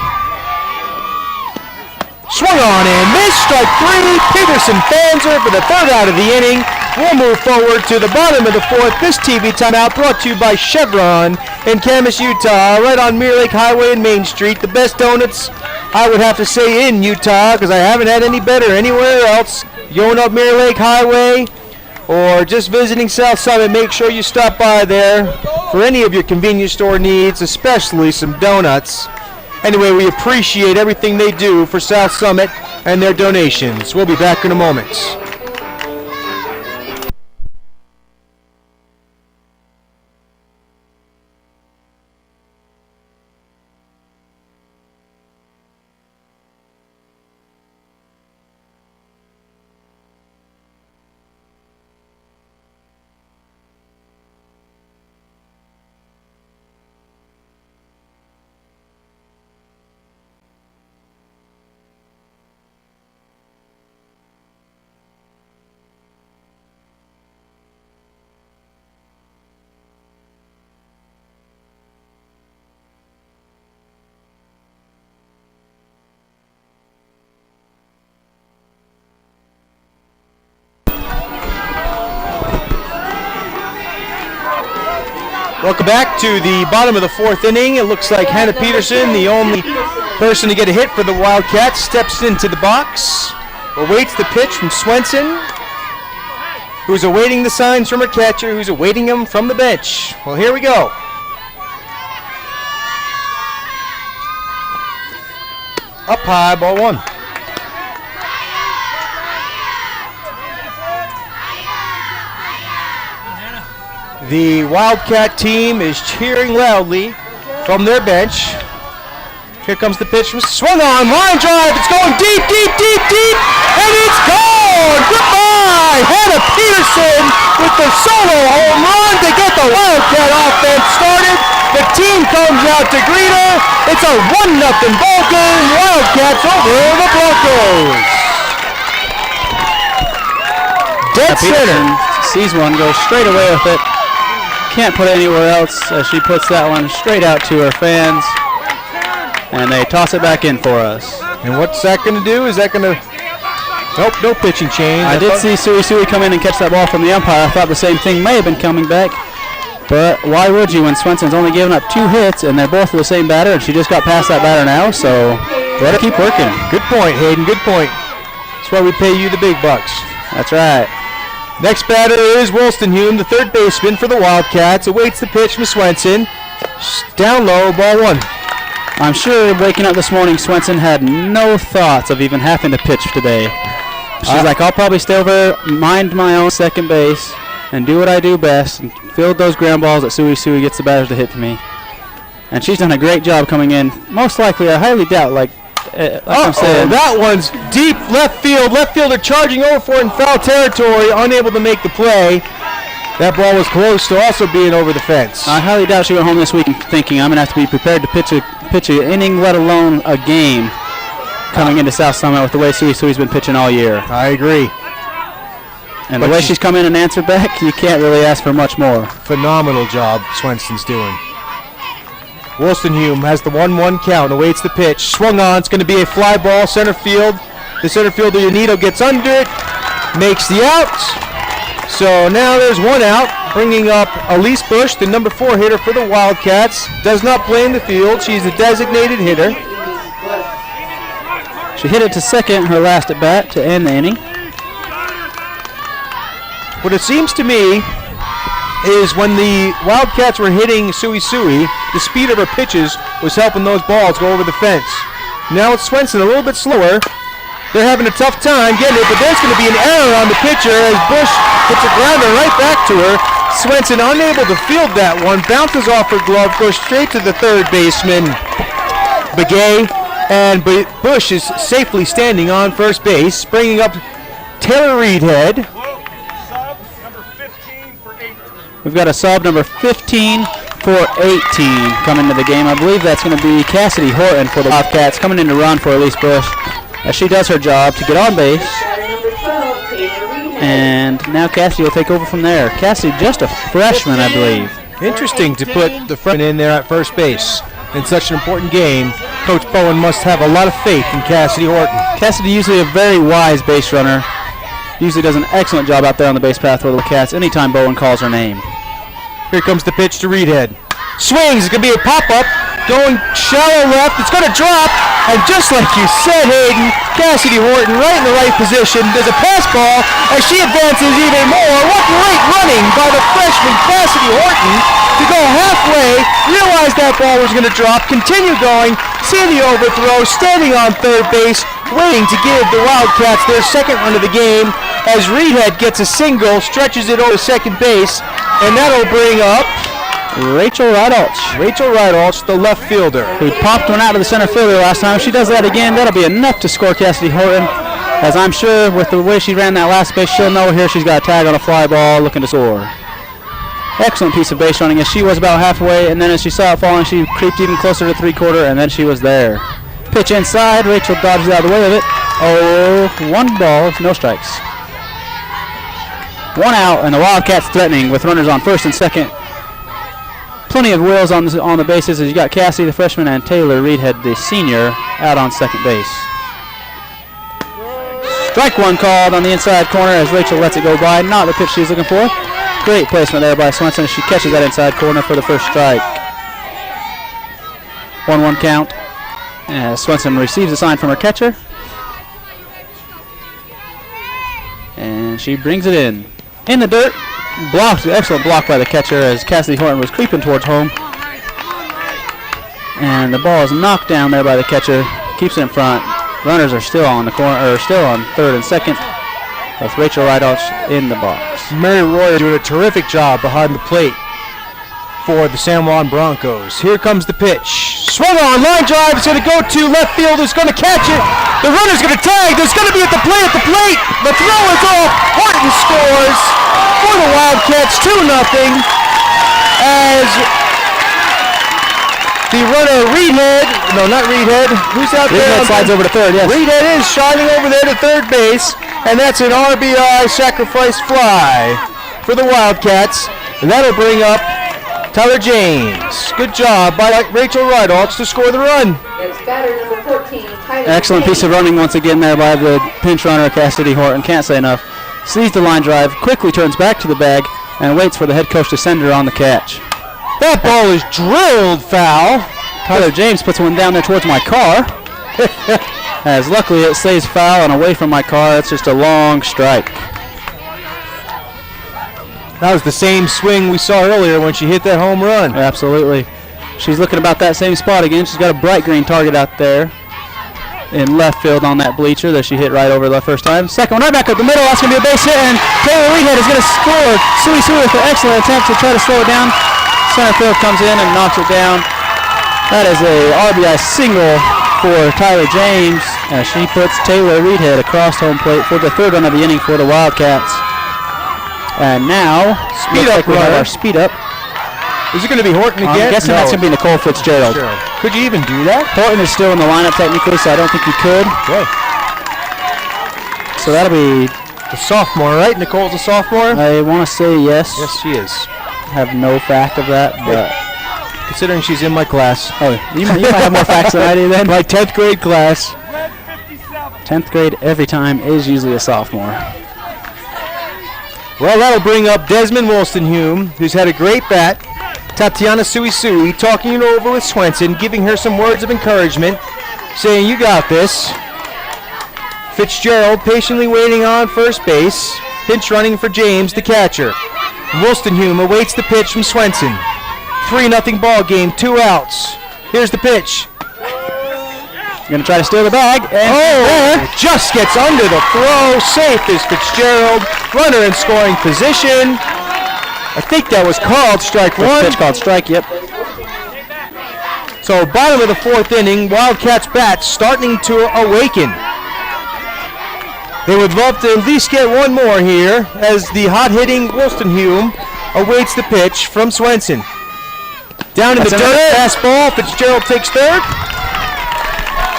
Swung on and missed, strike 3. Peterson fans her for the third out of the inning. We'll move forward to the bottom of the 4th. This TV timeout brought to you by Chevron in Camas, Utah, right on Mirror Lake Highway and Main Street. The best donuts, I would have to say, in Utah, because I haven't had any better anywhere else. going up Mirror Lake Highway or just visiting South Summit, make sure you stop by there for any of your convenience store needs, especially some donuts. Anyway, we appreciate everything they do for South Summit and their donations. We'll be back in a moment. Welcome back to the bottom of the fourth inning. It looks like Hannah Peterson, the only person to get a hit for the Wildcats, steps into the box, awaits the pitch from Swenson, who's awaiting the signs from her catcher, who's awaiting them from the bench. Well, here we go. Up high, ball one. The Wildcat team is cheering loudly from their bench. Here comes the pitch, swung on, line drive, it's going deep, deep, deep, deep, and it's gone! Goodbye! Hannah Peterson with the solo home run to get the Wildcat offense started. The team comes out to greet her. It's a 1-0 ball game. Wildcats over the Broncos. Dead center. Sees one, goes straight away with it. Can't put it anywhere else as she puts that one straight out to her fans. And they toss it back in for us. And what's that going to do? Is that going to... Nope, no pitching change. I did see Sui come in and catch that ball from the umpire. I thought the same thing may have been coming back. But why would you when Swenson's only given up 2 hits and they're both the same batter, and she just got past that batter now, so let her keep working. Good point, Hayden, good point. That's why we pay you the big bucks. That's right. Next batter is Wollstonhume, the third baseman for the Wildcats. Awaits the pitch from Swenson. Down low, ball one. I'm sure waking up this morning, Swenson had no thoughts of even having to pitch today. She's like, I'll probably stay over, mind my own second base, and do what I do best, and field those ground balls that Sui gets the batters to hit to me. And she's done a great job coming in. Most likely, I highly doubt, like I'm saying. That one's deep left field. Left fielder charging over for it in foul territory, unable to make the play. That ball was close to also being over the fence. I highly doubt she went home this week thinking I'm going to have to be prepared to pitch an inning, let alone a game, coming into South Summit with the way Sui's been pitching all year. I agree. And the way she's come in and answered back, you can't really ask for much more. Phenomenal job Swenson's doing. Wollstonhume has the 1-1 count, awaits the pitch. Swung on, it's going to be a fly ball, center field. The center fielder, Yanito, gets under it, makes the out. So now there's one out, bringing up Elise Bush, the number 4 hitter for the Wildcats. Does not play in the field. She's a designated hitter. She hit it to second, her last at bat, to end the inning. What it seems to me is when the Wildcats were hitting Sui, the speed of her pitches was helping those balls go over the fence. Now it's Swenson a little bit slower. They're having a tough time getting it, but there's going to be an error on the pitcher as Bush hits a grounder right back to her. Swenson unable to field that one, bounces off her glove, goes straight to the third baseman, Begay, and Bush is safely standing on first base, bringing up Taylor Reedhead. We've got a sub number 15 for 18 coming to the game. I believe that's going to be Cassidy Horton for the Wildcats, coming in to run for Elise Bush as she does her job to get on base. And now Cassidy will take over from there. Cassidy, just a freshman, I believe. Interesting to put the freshman in there at first base in such an important game. Coach Bowen must have a lot of faith in Cassidy Horton. Cassidy, usually a very wise base runner, usually does an excellent job out there on the base path for the Cats anytime Bowen calls her name. Here comes the pitch to Reedhead. Swings, it's going to be a pop-up going shallow left. It's going to drop, and just like you said, Hayden, Cassidy Horton right in the right position. There's a pass ball as she advances even more. What great running by the freshman Cassidy Horton to go halfway, realize that ball was going to drop, continue going, see the overthrow, standing on third base, waiting to give the Wildcats their second run of the game as Reedhead gets a single, stretches it over second base, and that'll bring up Rachel Rydalch. Rachel Rydalch, the left fielder. Who popped one out to the center fielder last time. If she does that again, that'll be enough to score Cassidy Horton. As I'm sure with the way she ran that last base, she'll know here she's got a tag on a fly ball looking to score. Excellent piece of base running as she was about halfway, and then as she saw it falling, she creeped even closer to three-quarter, and then she was there. Pitch inside. Rachel dodges out of the way of it. Oh, one ball, no strikes. One out, and the Wildcats threatening with runners on first and second. Plenty of wheels on the bases as you got Cassie, the freshman, and Taylor Reedhead, the senior, out on second base. Strike one called on the inside corner as Rachel lets it go by. Not the pitch she's looking for. Great placement there by Swenson as she catches that inside corner for the first strike. 1-1 count as Swenson receives a sign from her catcher. And she brings it in. In the dirt. Blocked, excellent block by the catcher as Cassidy Horton was creeping towards home. And the ball is knocked down there by the catcher. Keeps it in front. Runners are still on the corner, or still on third and second, with Rachel Rydalch in the box. Mary Roy doing a terrific job behind the plate for the San Juan Broncos. Here comes the pitch. Swung on, line drive. It's going to go to left field. It's going to catch it. The runner's going to tag. There's going to be at the plate. The throw is off. Horton scores for the Wildcats, 2-0. As the runner Reedhead, no, not Reedhead. Who's out there? Reedhead slides over to third, yes. Reedhead is shining over there to third base, and that's an RBI sacrifice fly for the Wildcats, and that'll bring up Tyler James. Good job by Rachel Rydalch to score the run. It's batter number 14, Tyler Excellent James. piece of running once again there by the pinch runner Cassidy Horton. Can't say enough. Sees the line drive, quickly turns back to the bag, and waits for the head coach to send her on the catch. That ball is drilled foul. Tyler James puts one down there towards my car. As luckily it stays foul and away from my car. It's just a long strike. That was the same swing we saw earlier when she hit that home run. Absolutely. She's looking about that same spot again. She's got a bright green target out there in left field on that bleacher that she hit right over the first time. Second one right back up the middle. That's going to be a base hit, and Taylor Reedhead is going to score. Sui with an excellent attempt to try to slow it down. Center field comes in and knocks it down. That is a RBI single for Tyler James as she puts Taylor Reedhead across home plate for the third run of the inning for the Wildcats. And now, Speed up, we have runner. our speed up. Is it going to be Horton I'm again? guessing that's going to be Nicole Fitzgerald. Could you even do that? Horton is still in the lineup technically, so I don't think he could. Okay. So that'll be, The sophomore, right? Nicole's a sophomore? I want to say yes. Yes, she is. Have no fact of that, but Considering she's in my class. you might have more facts than I do then. My 10th grade class. 10th grade every time is usually a sophomore. Well, that'll bring up Desmond Wolstenhume, who's had a great bat. Tatiana Suisui talking it over with Swenson, giving her some words of encouragement, saying, "You got this." Fitzgerald patiently waiting on first base, pinch running for James, the catcher. Wolstenhume awaits the pitch from Swenson. 3-0 ball game, 2 outs. Here's the pitch. Going to try to steal the bag. And Just gets under the throw. Safe is Fitzgerald. Runner in scoring position. I think that was called strike one. pitch called strike, yep. So bottom of the fourth inning, Wildcats bats starting to awaken. They would love to at least get one more here as the hot-hitting Wolstenhume awaits the pitch from Swenson. Down in the dirt, fastball. Fitzgerald takes third.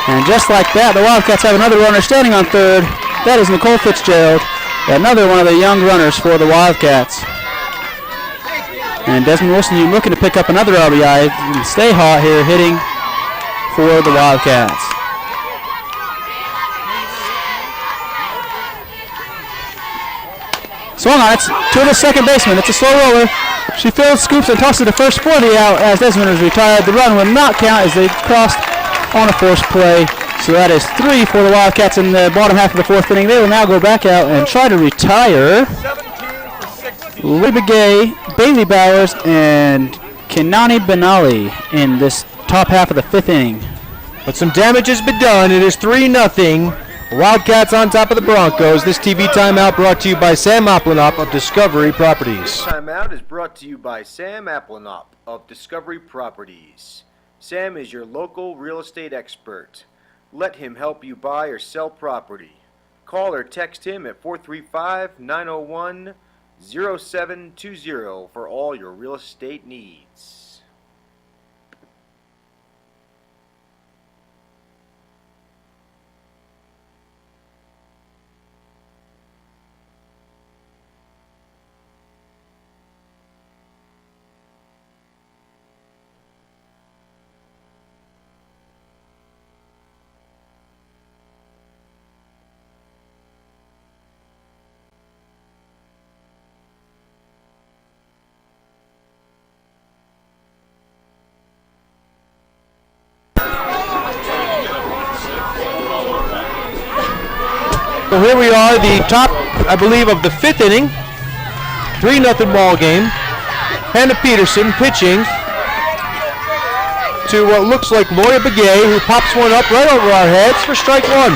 And just like that, the Wildcats have another runner standing on third. That is Nicole Fitzgerald, another one of the young runners for the Wildcats. And Desmond Wilson, you looking to pick up another RBI and stay hot here, hitting for the Wildcats. Swung on, it's to the second baseman. It's a slow roller. She fields, scoops, and tosses the first 40 out as Desmond is retired. The run will not count as they crossed on a forced play. So that is 3 for the Wildcats in the bottom half of the 4th inning. They will now go back out and try to retire Lee Begay, Bailey Bowers, and Kenani Benali in this top half of the 5th inning. But some damage has been done. It is 3-0. Wildcats on top of the Broncos. This TV timeout brought to you by Sam Oplenop of Discovery Properties. This timeout is brought to you by Sam Oplenop of Discovery Properties. Sam is your local real estate expert. Let him help you buy or sell property. Call or text him at 435-901-0720 for all your real estate needs. So here we are, the top, I believe, of the 5th inning. 3-0 ball game. Hannah Peterson pitching to what looks like Laura Begay, who pops one up right over our heads for strike 1.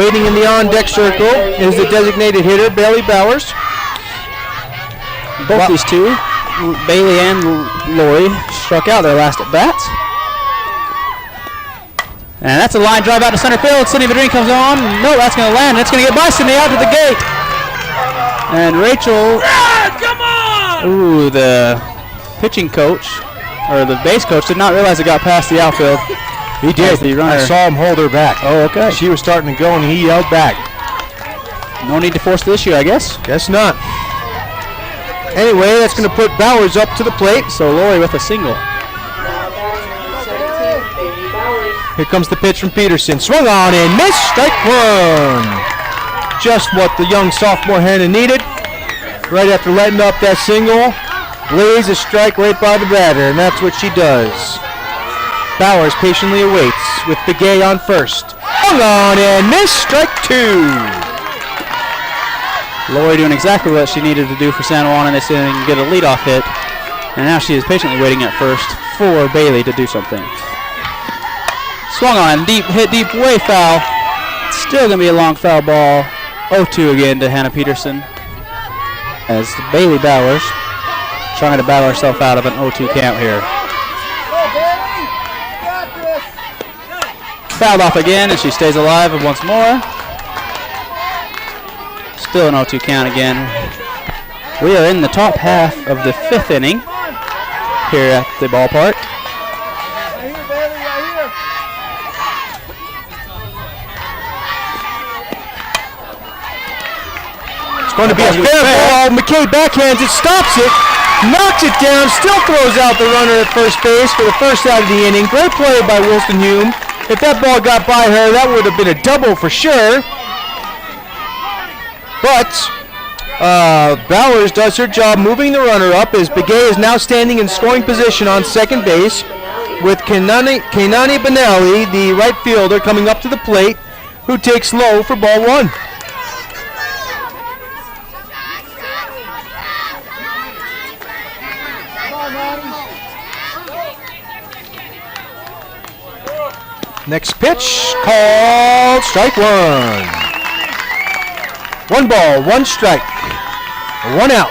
Waiting in the on-deck circle is the designated hitter, Bailey Bowers. Both these two, Bailey and Lori, struck out their last at bats. And that's a line drive out to center field. Sydney Vadrine comes on. No, that's going to land. It's going to get by Sydney out to the gate. And Rachel. Come on! Ooh, the pitching coach, or the base coach, did not realize it got past the outfield. He did. I saw him hold her back. Oh, okay. She was starting to go, and he yelled back. No need to force the issue, I guess. Guess not. Anyway, that's going to put Bowers up to the plate. So Lori with a single. Here comes the pitch from Peterson. Swung on and missed. Strike 1. Just what the young sophomore Hannah needed. Right after letting up that single, lays a strike right by the batter, and that's what she does. Bowers patiently awaits with Begay on first. Swung on and missed. Strike 2. Lori doing exactly what she needed to do for San Juan in this inning, get a leadoff hit. And now she is patiently waiting at first for Bailey to do something. Swung on, deep, hit deep, way foul. Still going to be a long foul ball. 0-2 again to Hannah Peterson. As Bailey Bowers trying to battle herself out of an 0-2 count here. Fouled off again, and she stays alive once more. Still an 0-2 count again. We are in the top half of the 5th inning here at the ballpark. Going to be a fair ball. McKay backhands it, stops it, knocks it down, still throws out the runner at first base for the first out of the inning. Great play by Wilson Hume. If that ball got by her, that would have been a double for sure. But Bowers does her job moving the runner up as Begay is now standing in scoring position on second base with Kenani Benelli, the right fielder, coming up to the plate, who takes low for ball 1. Next pitch, called strike 1. 1 ball, 1 strike, 1 out.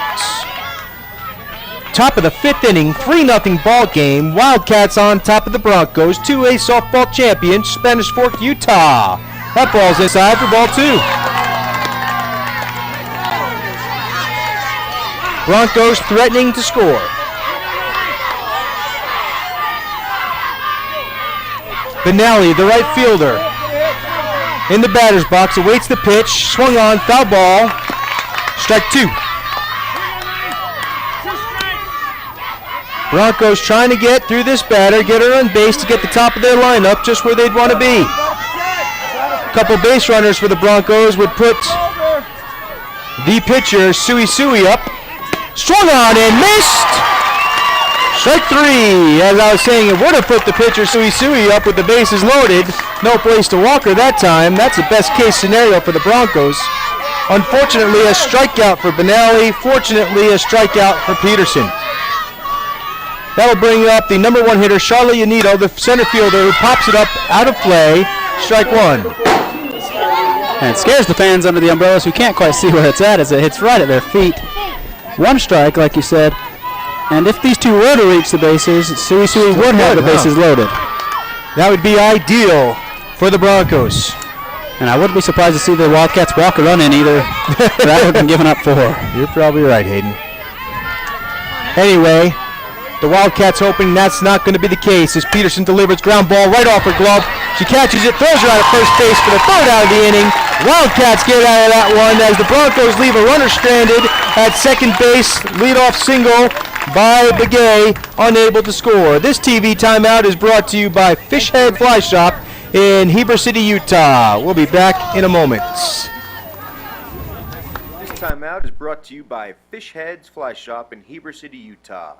Top of the 5th inning, 3-0 ball game. Wildcats on top of the Broncos, 2A softball champion, Spanish Fork, Utah. That ball's inside for ball 2. Broncos threatening to score. Benelli, the right fielder, in the batter's box, awaits the pitch, swung on, foul ball, strike 2. Broncos trying to get through this batter, get her on base to get the top of their lineup just where they'd want to be. A couple base runners for the Broncos would put The pitcher, Sui up. Swung on and missed. Strike 3. As I was saying, it would have put the pitcher, Sui up with the bases loaded. No place to walk her that time. That's the best case scenario for the Broncos. Unfortunately, a strikeout for Benally. Fortunately, a strikeout for Peterson. That'll bring up the number 1 hitter, Charlotte Yanito, the center fielder, who pops it up out of play. Strike 1. And it scares the fans under the umbrellas who can't quite see where it's at as it hits right at their feet. 1 strike, like you said. And if these two were to reach the bases, Sui would have the bases loaded. That would be ideal for the Broncos. And I wouldn't be surprised to see the Wildcats walk or run in either. That would have been given up for. You're probably right, Hayden. Anyway, the Wildcats hoping that's not going to be the case as Peterson delivers ground ball right off her glove. She catches it, throws her out of first base for the 3rd out of the inning. Wildcats get out of that one as the Broncos leave a runner stranded at second base. Leadoff single by Begay, unable to score. This TV timeout is brought to you by Fishhead Fly Shop in Heber City, Utah. We'll be back in a moment. This timeout is brought to you by Fishhead's Fly Shop in Heber City, Utah.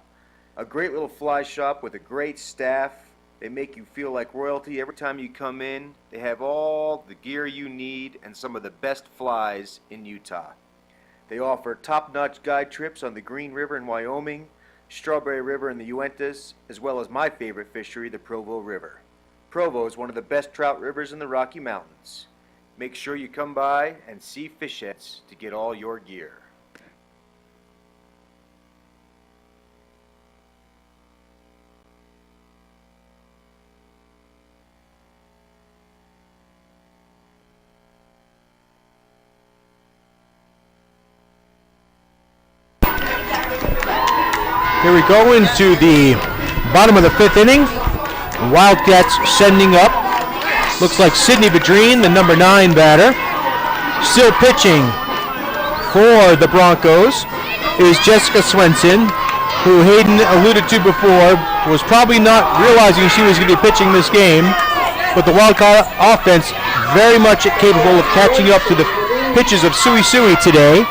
A great little fly shop with a great staff. They make you feel like royalty every time you come in. They have all the gear you need and some of the best flies in Utah. They offer top-notch guide trips on the Green River in Wyoming, Strawberry River in the Uintas, as well as my favorite fishery, the Provo River. Provo is one of the best trout rivers in the Rocky Mountains. Make sure you come by and see Fishheads to get all your gear. Here we go into the bottom of the 5th inning. Wildcats sending up. Looks like Sidney Bedreen, the number 9 batter. Still pitching for the Broncos is Jessica Swenson, who Hayden alluded to before, was probably not realizing she was going to be pitching this game, but the Wildcat offense very much capable of catching up to the pitches of Sui today.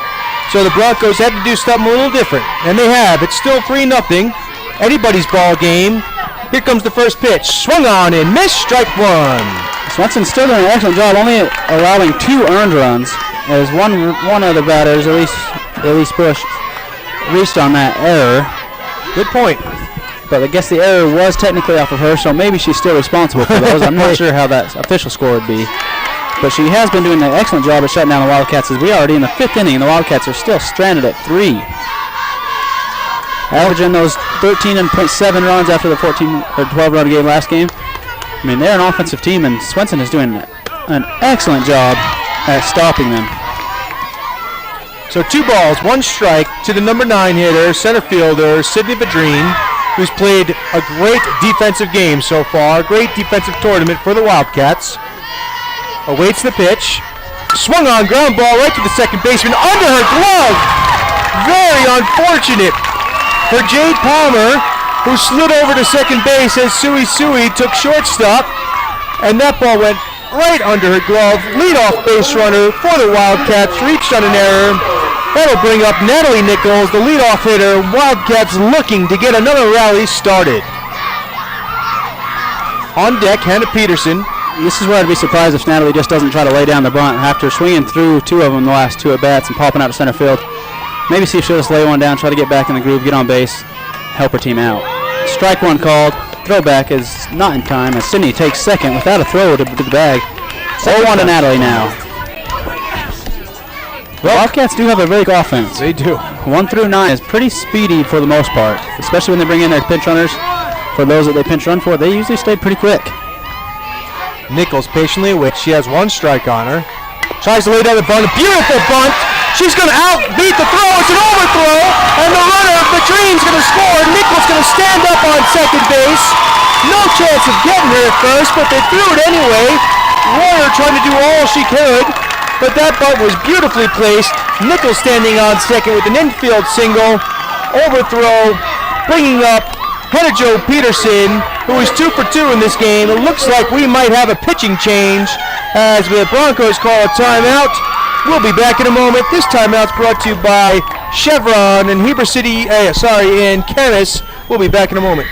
So the Broncos had to do something a little different, and they have. It's still 3-0. Anybody's ball game. Here comes the first pitch. Swung on and missed. Strike 1. Swenson still doing an excellent job, only allowing 2 earned runs, as one of the batters, at least Bush, reached on that error. Good point. But I guess the error was technically off of her, so maybe she's still responsible for those. I'm not sure how that official score would be. But she has been doing an excellent job at shutting down the Wildcats as we are already in the 5th inning, and the Wildcats are still stranded at 3. Averaging those 13.7 runs after the 14 or 12-run game last game. I mean, they're an offensive team, and Swenson is doing an excellent job at stopping them. So 2 balls, 1 strike to the number 9 hitter, center fielder, Sidney Bedreen, who's played a great defensive game so far, great defensive tournament for the Wildcats. Awaits the pitch. Swung on, ground ball right to the second baseman, under her glove. Very unfortunate for Jade Palmer, who slid over to second base as Sui took shortstop, and that ball went right under her glove. Leadoff base runner for the Wildcats, reached on an error. That'll bring up Natalie Nichols, the leadoff hitter. Wildcats looking to get another rally started. On deck, Hannah Peterson. This is where I'd be surprised if Natalie just doesn't try to lay down the bunt after swinging through 2 of them the last 2 at-bats and popping out to center field. Maybe see if she'll just lay one down, try to get back in the groove, get on base, help her team out. Strike 1 called. Throwback is not in time as Sidney takes second without a throw to the bag. 0-1 to Natalie now. Well, Wildcats do have a very good offense. They do. 1 through 9 is pretty speedy for the most part, especially when they bring in their pinch runners. For those that they pinch run for, they usually stay pretty quick. Nichols patiently waits. She has 1 strike on her. Tries to lay down the bunt. A beautiful bunt. She's going to outbeat the throw. It's an overthrow. And the runner, Bedreen's going to score. Nichols going to stand up on second base. No chance of getting her at first, but they threw it anyway. Warner trying to do all she could, but that bunt was beautifully placed. Nichols standing on second with an infield single. Overthrow, bringing up Hannah Jo Peterson, who is 2 for 2 in this game. It looks like we might have a pitching change as the Broncos call a timeout. We'll be back in a moment. This timeout's brought to you by Chevron in Heber City, in Camas. We'll be back in a moment.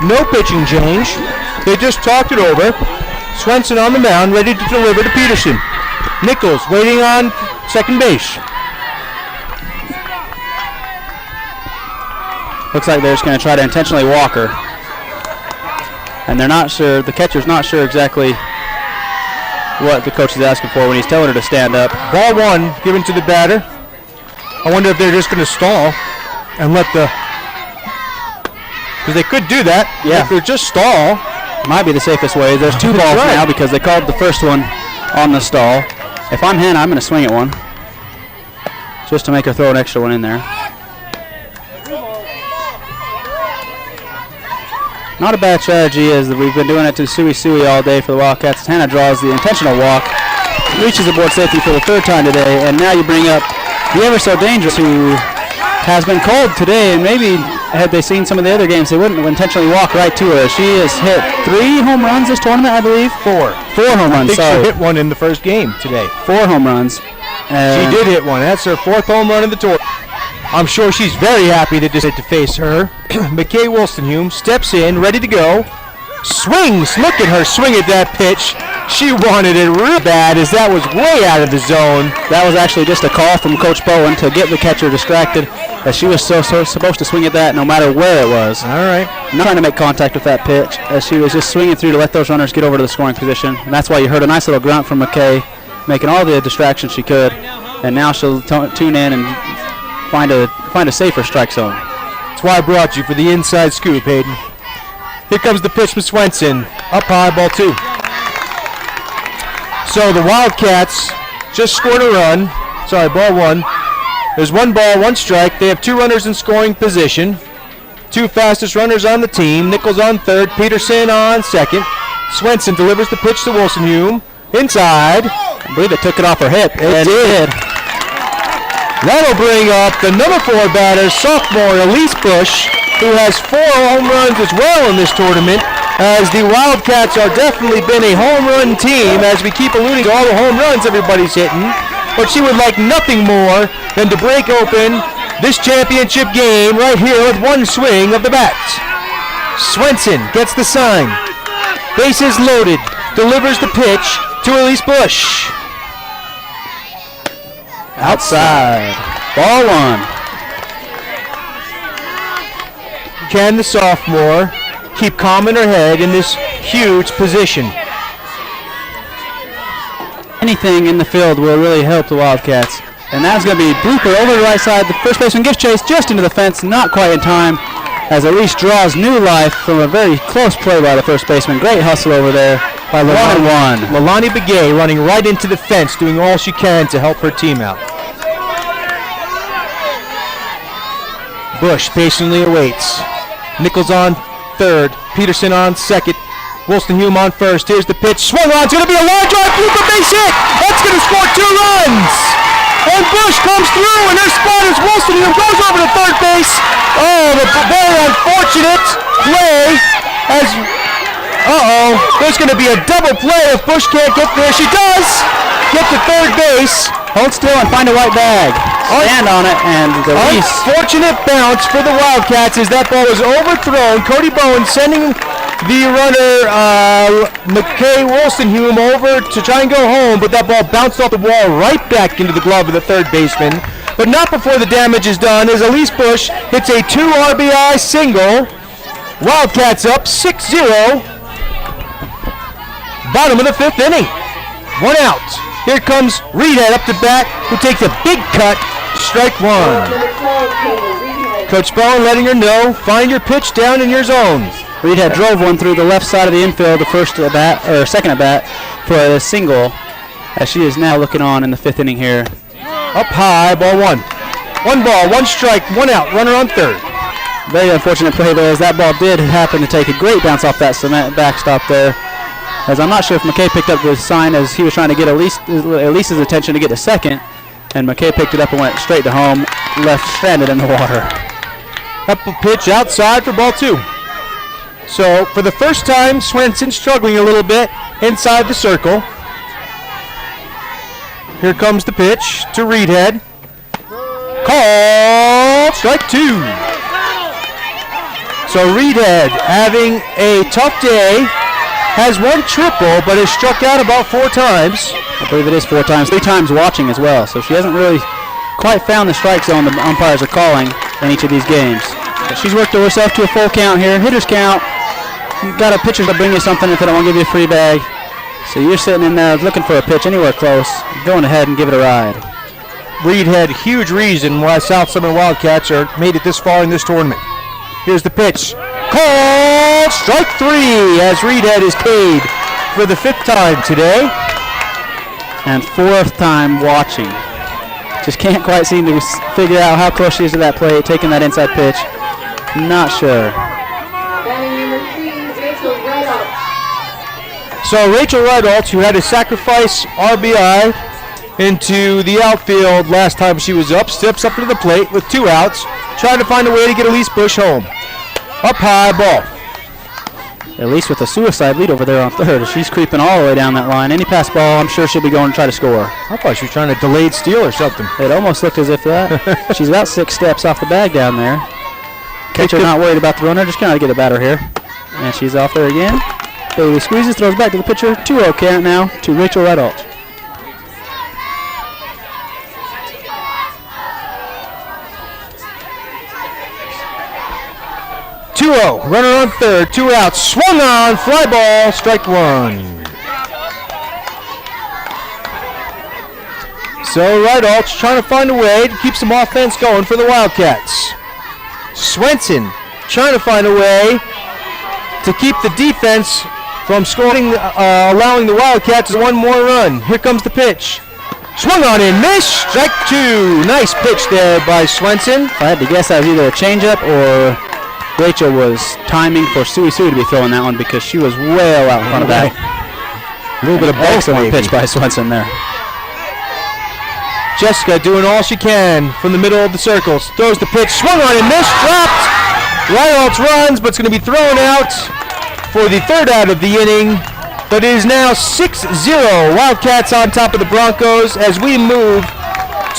No pitching change. They just talked it over. Swenson on the mound, ready to deliver to Peterson. Nichols waiting on second base. Looks like they're just going to try to intentionally walk her. And they're not sure, the catcher's not sure exactly what the coach is asking for when he's telling her to stand up. Ball one given to the batter. I wonder if they're just going to stall and let the... Because they could do that. Yeah. If they're just stall. Might be the safest way. There's two balls Right. now because they called the first one on the stall. If I'm Hannah, I'm going to swing at one. Just to make her throw an extra one in there. Not a bad strategy as we've been doing it to Sui all day for the Wildcats. Hannah draws the intentional walk, reaches the board safety for the third time today, and now you bring up the ever so dangerous who has been called today, and maybe had they seen some of the other games, they wouldn't intentionally walk right to her. She has hit 3 home runs this tournament, I believe. 4 home runs, I think sorry. she hit one in the first game today. 4 home runs. She did hit one. That's her 4th home run in the tour. I'm sure she's very happy that they to face her. McKay Wolstenhume steps in, ready to go. Swings. Look at her swing at that pitch. She wanted it real bad as that was way out of the zone. That was actually just a call from Coach Bowen to get the catcher distracted, as she was so supposed to swing at that no matter where it was. All right. Not trying to make contact with that pitch, as she was just swinging through to let those runners get over to the scoring position. And that's why you heard a nice little grunt from McKay, making all the distractions she could. And now she'll tune in and find a safer strike zone. That's why I brought you for the inside scoop, Hayden. Here comes the pitch from Swenson. Up high, ball 2. So the Wildcats just scored a run. Sorry, ball 1. There's 1 ball, 1 strike. They have 2 runners in scoring position. 2 fastest runners on the team. Nichols on third, Peterson on second. Swenson delivers the pitch to Wolstenhume. Inside. I believe it took it off her hip. It did. That'll bring up the number 4 batter, sophomore Elise Bush, who has 4 home runs as well in this tournament, as the Wildcats are definitely been a home run team, as we keep alluding to all the home runs everybody's hitting. But she would like nothing more than to break open this championship game right here with 1 swing of the bat. Swenson gets the sign. Bases loaded. Delivers the pitch to Elise Bush. Outside. Ball 1. Can the sophomore keep calm in her head in this huge position? Anything in the field will really help the Wildcats. And that's going to be blooper over the right side. The first baseman gives chase just into the fence, not quite in time, as Elise draws new life from a very close play by the first baseman. Great hustle over there by Leilani Begay running right into the fence, doing all she can to help her team out. Bush patiently awaits. Nichols on third, Peterson on second, Wolstenhume on first. Here's the pitch, swung on, it's going to be a long drive, blooper base hit. That's going to score 2 runs. And Bush comes through, and their spot is Wolstenhume, goes over to third base. Oh, the very unfortunate play as, there's going to be a double play if Bush can't get there. She does get to third base. Hold still and find a white bag. Stand on it, and the unfortunate bounce for the Wildcats as that ball was overthrown. Cody Bowen sending the runner McKay Wolstenhume over to try and go home, but that ball bounced off the wall right back into the glove of the third baseman. But not before the damage is done, as Elise Bush hits a 2 RBI single. Wildcats up 6-0. Bottom of the 5th inning. 1 out. Here comes Reedhead up to bat, who takes a big cut. Strike 1. Coach Bowen letting her know, find your pitch down in your zone. Reed had drove one through the left side of the infield, the second at bat for a single, as she is now looking on in the 5th inning here. Up high, ball 1. 1 ball, 1 strike, 1 out, runner on third. Very unfortunate play there, as that ball did happen to take a great bounce off that cement backstop there. As I'm not sure if McKay picked up the sign as he was trying to get Elise's attention to get to second, and McKay picked it up and went straight to home, left stranded in the water. Up a pitch outside for ball 2. So for the first time, Swenson struggling a little bit inside the circle. Here comes the pitch to Reedhead. Called strike 2. So Reedhead, having a tough day, has 1 triple, but has struck out about 4 times. I believe it is 4 times, 3 times watching as well. So she hasn't really quite found the strike zone the umpires are calling in each of these games. But she's worked herself to a full count here. Hitter's count. You've got a pitcher to bring you something if they don't want to give you a free bag. So you're sitting in there looking for a pitch anywhere close. Going ahead and give it a ride. Reedhead, huge reason why South Summit Wildcats are made it this far in this tournament. Here's the pitch. Called strike 3 as Reedhead is paid for the 5th time today. And 4th time watching. Just can't quite seem to figure out how close she is to that plate, taking that inside pitch. Not sure. So Rachel Rideout, who had to sacrifice RBI into the outfield last time she was up, steps up to the plate with 2 outs, trying to find a way to get Elise Bush home. Up high, ball. Elise with a suicide lead over there on third. She's creeping all the way down that line. Any pass ball, I'm sure she'll be going to try to score. I thought she was trying to delayed steal or something. It almost looked as if that. She's about 6 steps off the bag down there. Catcher not worried about the runner, just kind of get a batter here. And she's off there again. Bailey squeezes, throws back to the pitcher. 2-0 count now to Rachel Rideout. Runner on third, 2 outs, swung on, fly ball, strike 1. So Rideout's trying to find a way to keep some offense going for the Wildcats. Swenson trying to find a way to keep the defense from scoring, allowing the Wildcats 1 more run. Here comes the pitch. Swung on and missed, strike 2. Nice pitch there by Swenson. If I had to guess, that was either a changeup or Rachel was timing for Sui to be throwing that one, because she was well out in front of that. A little bit of both. Excellent pitch by Swenson there. Jessica doing all she can from the middle of the circles. Throws the pitch, swung on and missed, dropped. Rideout runs, but it's going to be thrown out for the 3rd out of the inning. But it is now 6-0. Wildcats on top of the Broncos as we move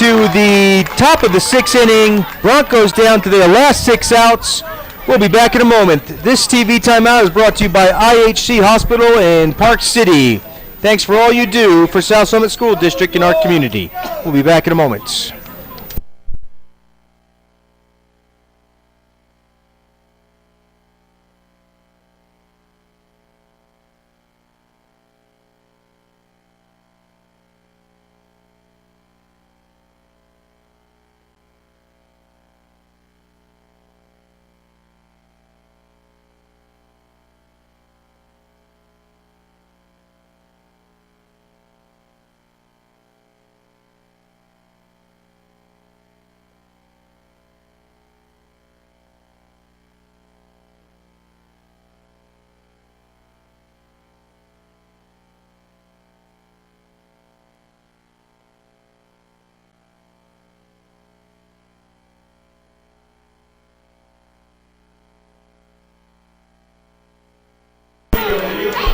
to the top of the 6th inning. Broncos down to their last 6 outs. We'll be back in a moment. This TV timeout is brought to you by IHC Hospital in Park City. Thanks for all you do for South Summit School District and our community. We'll be back in a moment.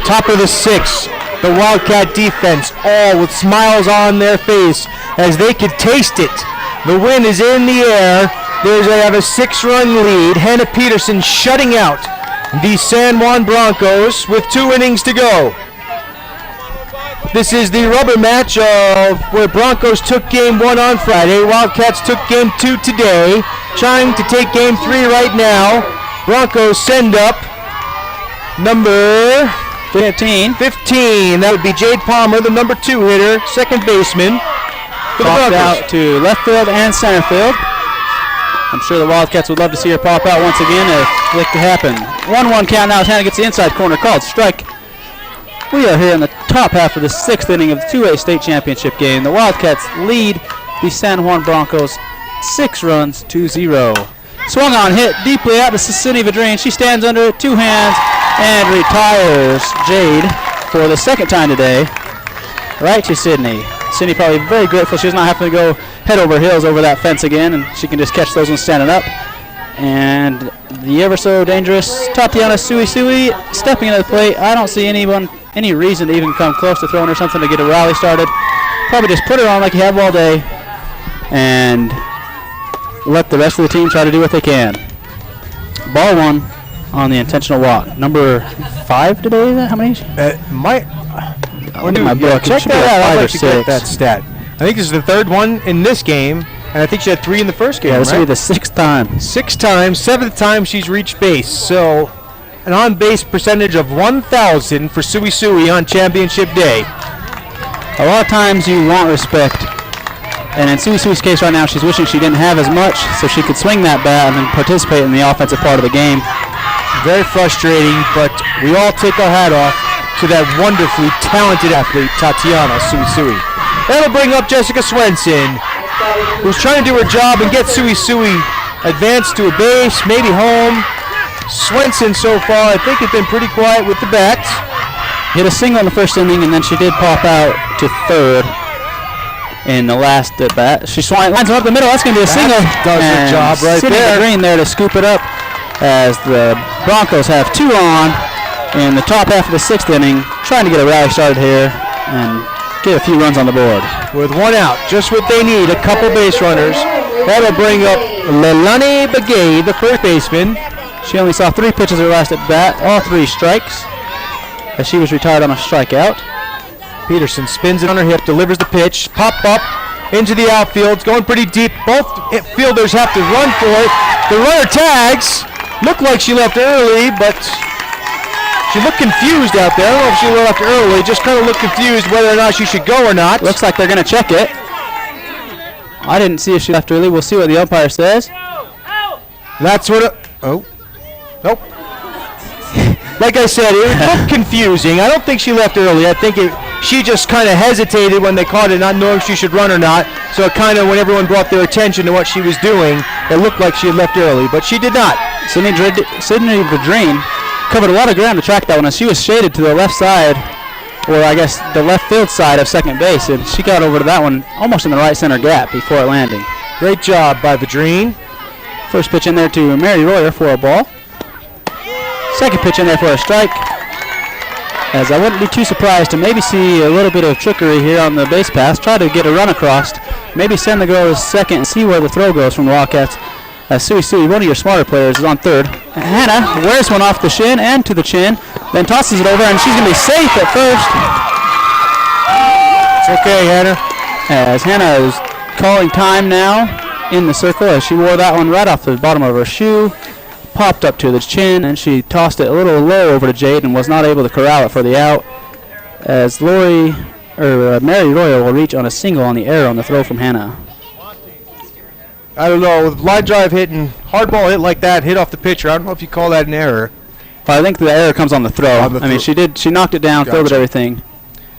Top of the 6th, the Wildcat defense, all with smiles on their face as they could taste it. The win is in the air. They have a 6-run lead. Hannah Peterson shutting out the San Juan Broncos with 2 innings to go. This is the rubber match of where Broncos took game 1 on Friday. Wildcats took game 2 today. Trying to take game 3 right now. Broncos send up number 15. That would be Jade Palmer, the number 2 hitter, second baseman. Popped out to left field and center field. I'm sure the Wildcats would love to see her pop out once again if it could happen. 1-1 count now as Hannah gets the inside corner called strike. We are here in the top half of the 6th inning of the 2A state championship game. The Wildcats lead the San Juan Broncos 6 runs to 0. Swung on, hit deeply out to Sydney Vadrine. She stands under it, 2 hands, and retires Jade for the 2nd time today. Right to Sydney. Sydney probably very grateful she's not having to go head over heels over that fence again, and she can just catch those ones standing up. And the ever so dangerous Tatiana Sui stepping into the plate. I don't see any reason to even come close to throwing her something to get a rally started. Probably just put her on like you have all day and let the rest of the team try to do what they can. Ball 1 on the intentional walk. Number 5 today? How many? My book. Check that out. I'd like to get that stat. I think this is the 3rd one in this game, and I think she had 3 in the first game. Yeah, this will be the 6th time. 6 times, 7th time she's reached base. So, an on-base percentage of 1,000 for Sui on championship day. A lot of times you want respect, and in Sui's case right now, she's wishing she didn't have as much, so she could swing that bat and participate in the offensive part of the game. Very frustrating, but we all take our hat off to that wonderfully talented athlete, Tatiana Sui. That'll bring up Jessica Swenson, who's trying to do her job and get Sui advanced to a base, maybe home. Swenson so far, I think, has been pretty quiet with the bat. Hit a single in the first inning, and then she did pop out to 3rd in the last at bat. She lines up the middle. That's going to be a single. Does her job right there. Green there to scoop it up as the Broncos have 2 on in the top half of the 6th inning, trying to get a rally started here and get a few runs on the board. With 1 out, just what they need, a couple base runners. That'll bring up Leilani Begay, the first baseman. She only saw 3 pitches her last at bat, all 3 strikes, as she was retired on a strikeout. Peterson spins it on her hip, delivers the pitch, pop up into the outfield. It's going pretty deep. Both fielders have to run for it. The runner tags. Looked like she left early, but she looked confused out there. I don't know if she left early, just kind of looked confused whether or not she should go or not. Looks like they're going to check it. I didn't see if she left early. We'll see what the umpire says. That's what nope. Like I said, it looked confusing. I don't think she left early. I think she just kind of hesitated when they caught it, not knowing if she should run or not. So it kind of, when everyone brought their attention to what she was doing, it looked like she had left early, but she did not. Sydney Vadrine covered a lot of ground to track that one, and she was shaded to the left side, or I guess the left field side of second base, and she got over to that one almost in the right center gap before landing. Great job by Vadrine. First pitch in there to Mary Royer for a ball. Second pitch in there for a strike. As I wouldn't be too surprised to maybe see a little bit of trickery here on the base pass. Try to get a run across. Maybe send the girl to second and see where the throw goes from the Wildcats. Sui, one of your smarter players, is on 3rd. Hannah wears one off the shin and to the chin, then tosses it over, and she's going to be safe at 1st. It's okay, Hannah. As Hannah is calling time now in the circle, as she wore that one right off the bottom of her shoe. Popped up to the chin, and she tossed it a little low over to Jade and was not able to corral it for the out. As Mary Royal will reach on a single on the error on the throw from Hannah. I don't know, with line drive hit and hard ball hit like that, hit off the pitcher, I don't know if you call that an error. But I think the error comes on the throw. She knocked it down, fielded everything.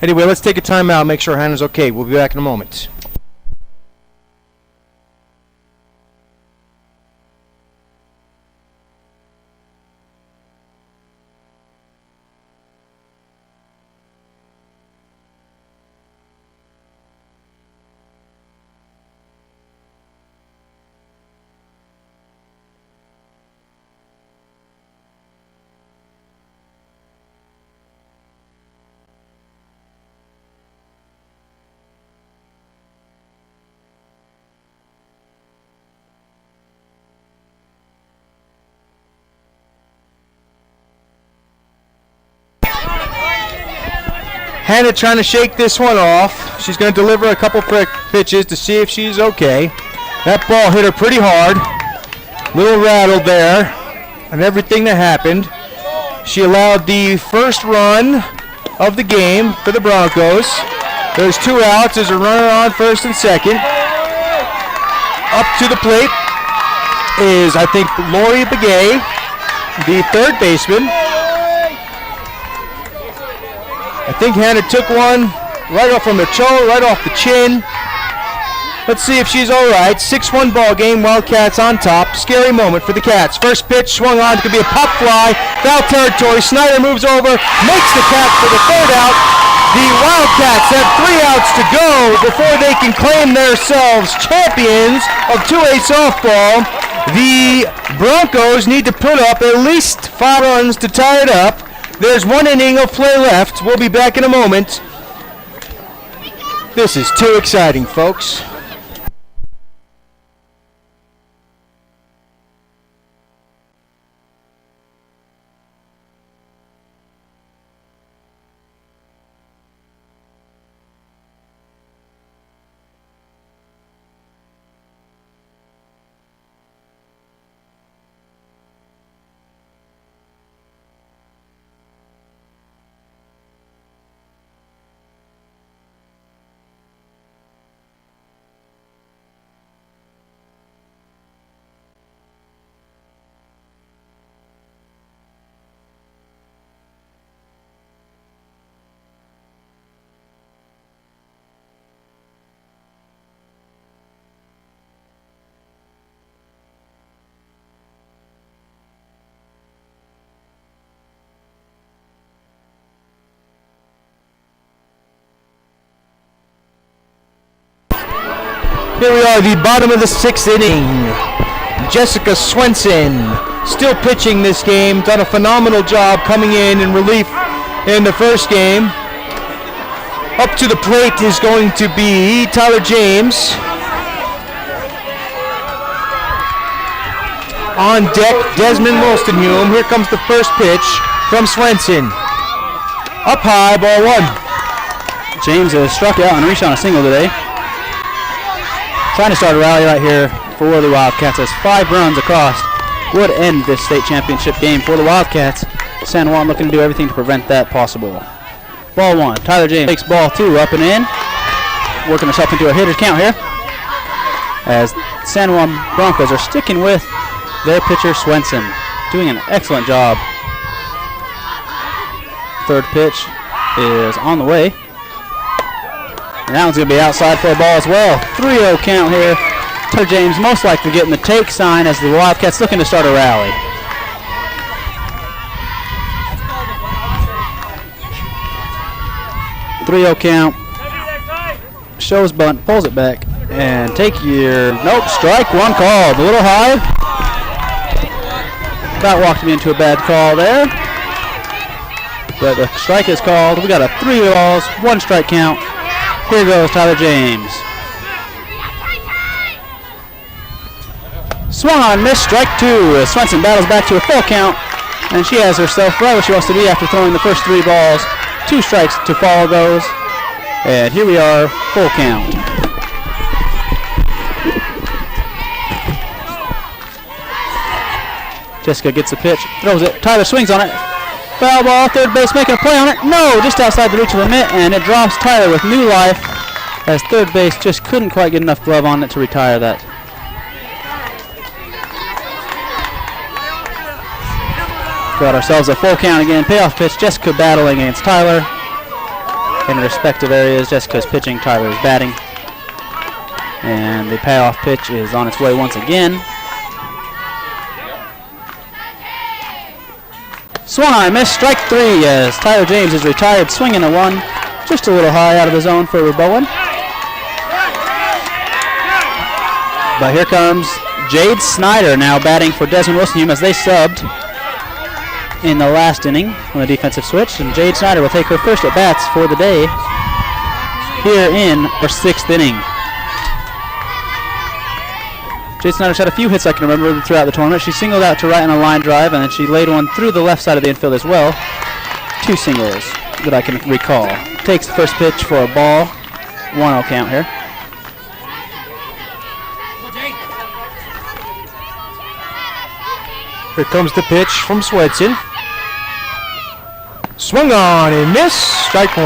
Anyway, let's take a timeout, make sure Hannah's okay. We'll be back in a moment. Hannah trying to shake this one off. She's going to deliver a couple pitches to see if she's okay. That ball hit her pretty hard. Little rattled there and everything that happened. She allowed the first run of the game for the Broncos. There's 2 outs. There's a runner on 1st and 2nd. Up to the plate is, I think, Lori Begay. the third baseman. I think Hannah took one right off from the toe, right off the chin. Let's see if she's all right. 6-1 ball game. Wildcats on top. Scary moment for the Cats. First pitch swung on. It could be a pop fly. Foul territory. Snyder moves over, makes the catch for the third out. The Wildcats have 3 outs to go before they can claim themselves champions of 2A softball. The Broncos need to put up at least 5 runs to tie it up. There's 1 inning of play left. We'll be back in a moment. This is too exciting, folks. Here we are, the bottom of the 6th inning. Jessica Swenson still pitching this game. Done a phenomenal job coming in relief in the first game. Up to the plate is going to be Tyler James. On deck, Desmond Wolstenhume. Here comes the first pitch from Swenson. Up high, ball 1. James has struck out and reached on a single today. Trying to start a rally right here for the Wildcats as 5 runs across would end this state championship game for the Wildcats. San Juan looking to do everything to prevent that possible. Ball 1. Tyler James takes ball 2 up and in. Working herself into a hitter's count here. As San Juan Broncos are sticking with their pitcher Swenson. Doing an excellent job. Third pitch is on the way. And that one's going to be outside for a ball as well. 3-0 count here. Tyler James most likely getting the take sign as the Wildcats looking to start a rally. .3-0 count. Shows bunt, pulls it back, and take your... Nope, strike 1 called. A little high. About walked me into a bad call there. But the strike is called. We got a 3 balls, 1 strike count. Here goes Tyler James. Swung on, missed, strike 2 as Swenson battles back to a full count, and she has herself right where she wants to be after throwing the first 3 balls. 2 strikes to follow those, and here we are, full count. Jessica gets the pitch, throws it, Tyler swings on it. Foul ball, third base making a play on it. No, just outside the reach of the mitt, and it drops Tyler with new life as third base just couldn't quite get enough glove on it to retire that. Got ourselves a full count again. Payoff pitch, Jessica battling against Tyler. In respective areas, Jessica's pitching, Tyler's batting. And the payoff pitch is on its way once again. Swung on, missed, strike 3 as Tyler James is retired, swinging a 1. Just a little high out of the zone for Bowen. But here comes Jade Snyder now batting for Desmond Wolstenhume as they subbed in the last inning on the defensive switch. And Jade Snyder will take her first at bats for the day here in her 6th inning. Jade Snyder's had a few hits I can remember throughout the tournament. She singled out to right on a line drive, and then she laid one through the left side of the infield as well. 2 singles that I can recall. Takes the first pitch for a ball. 1-0 count here. Here comes the pitch from Swenson. Swung on and missed. Strike 1.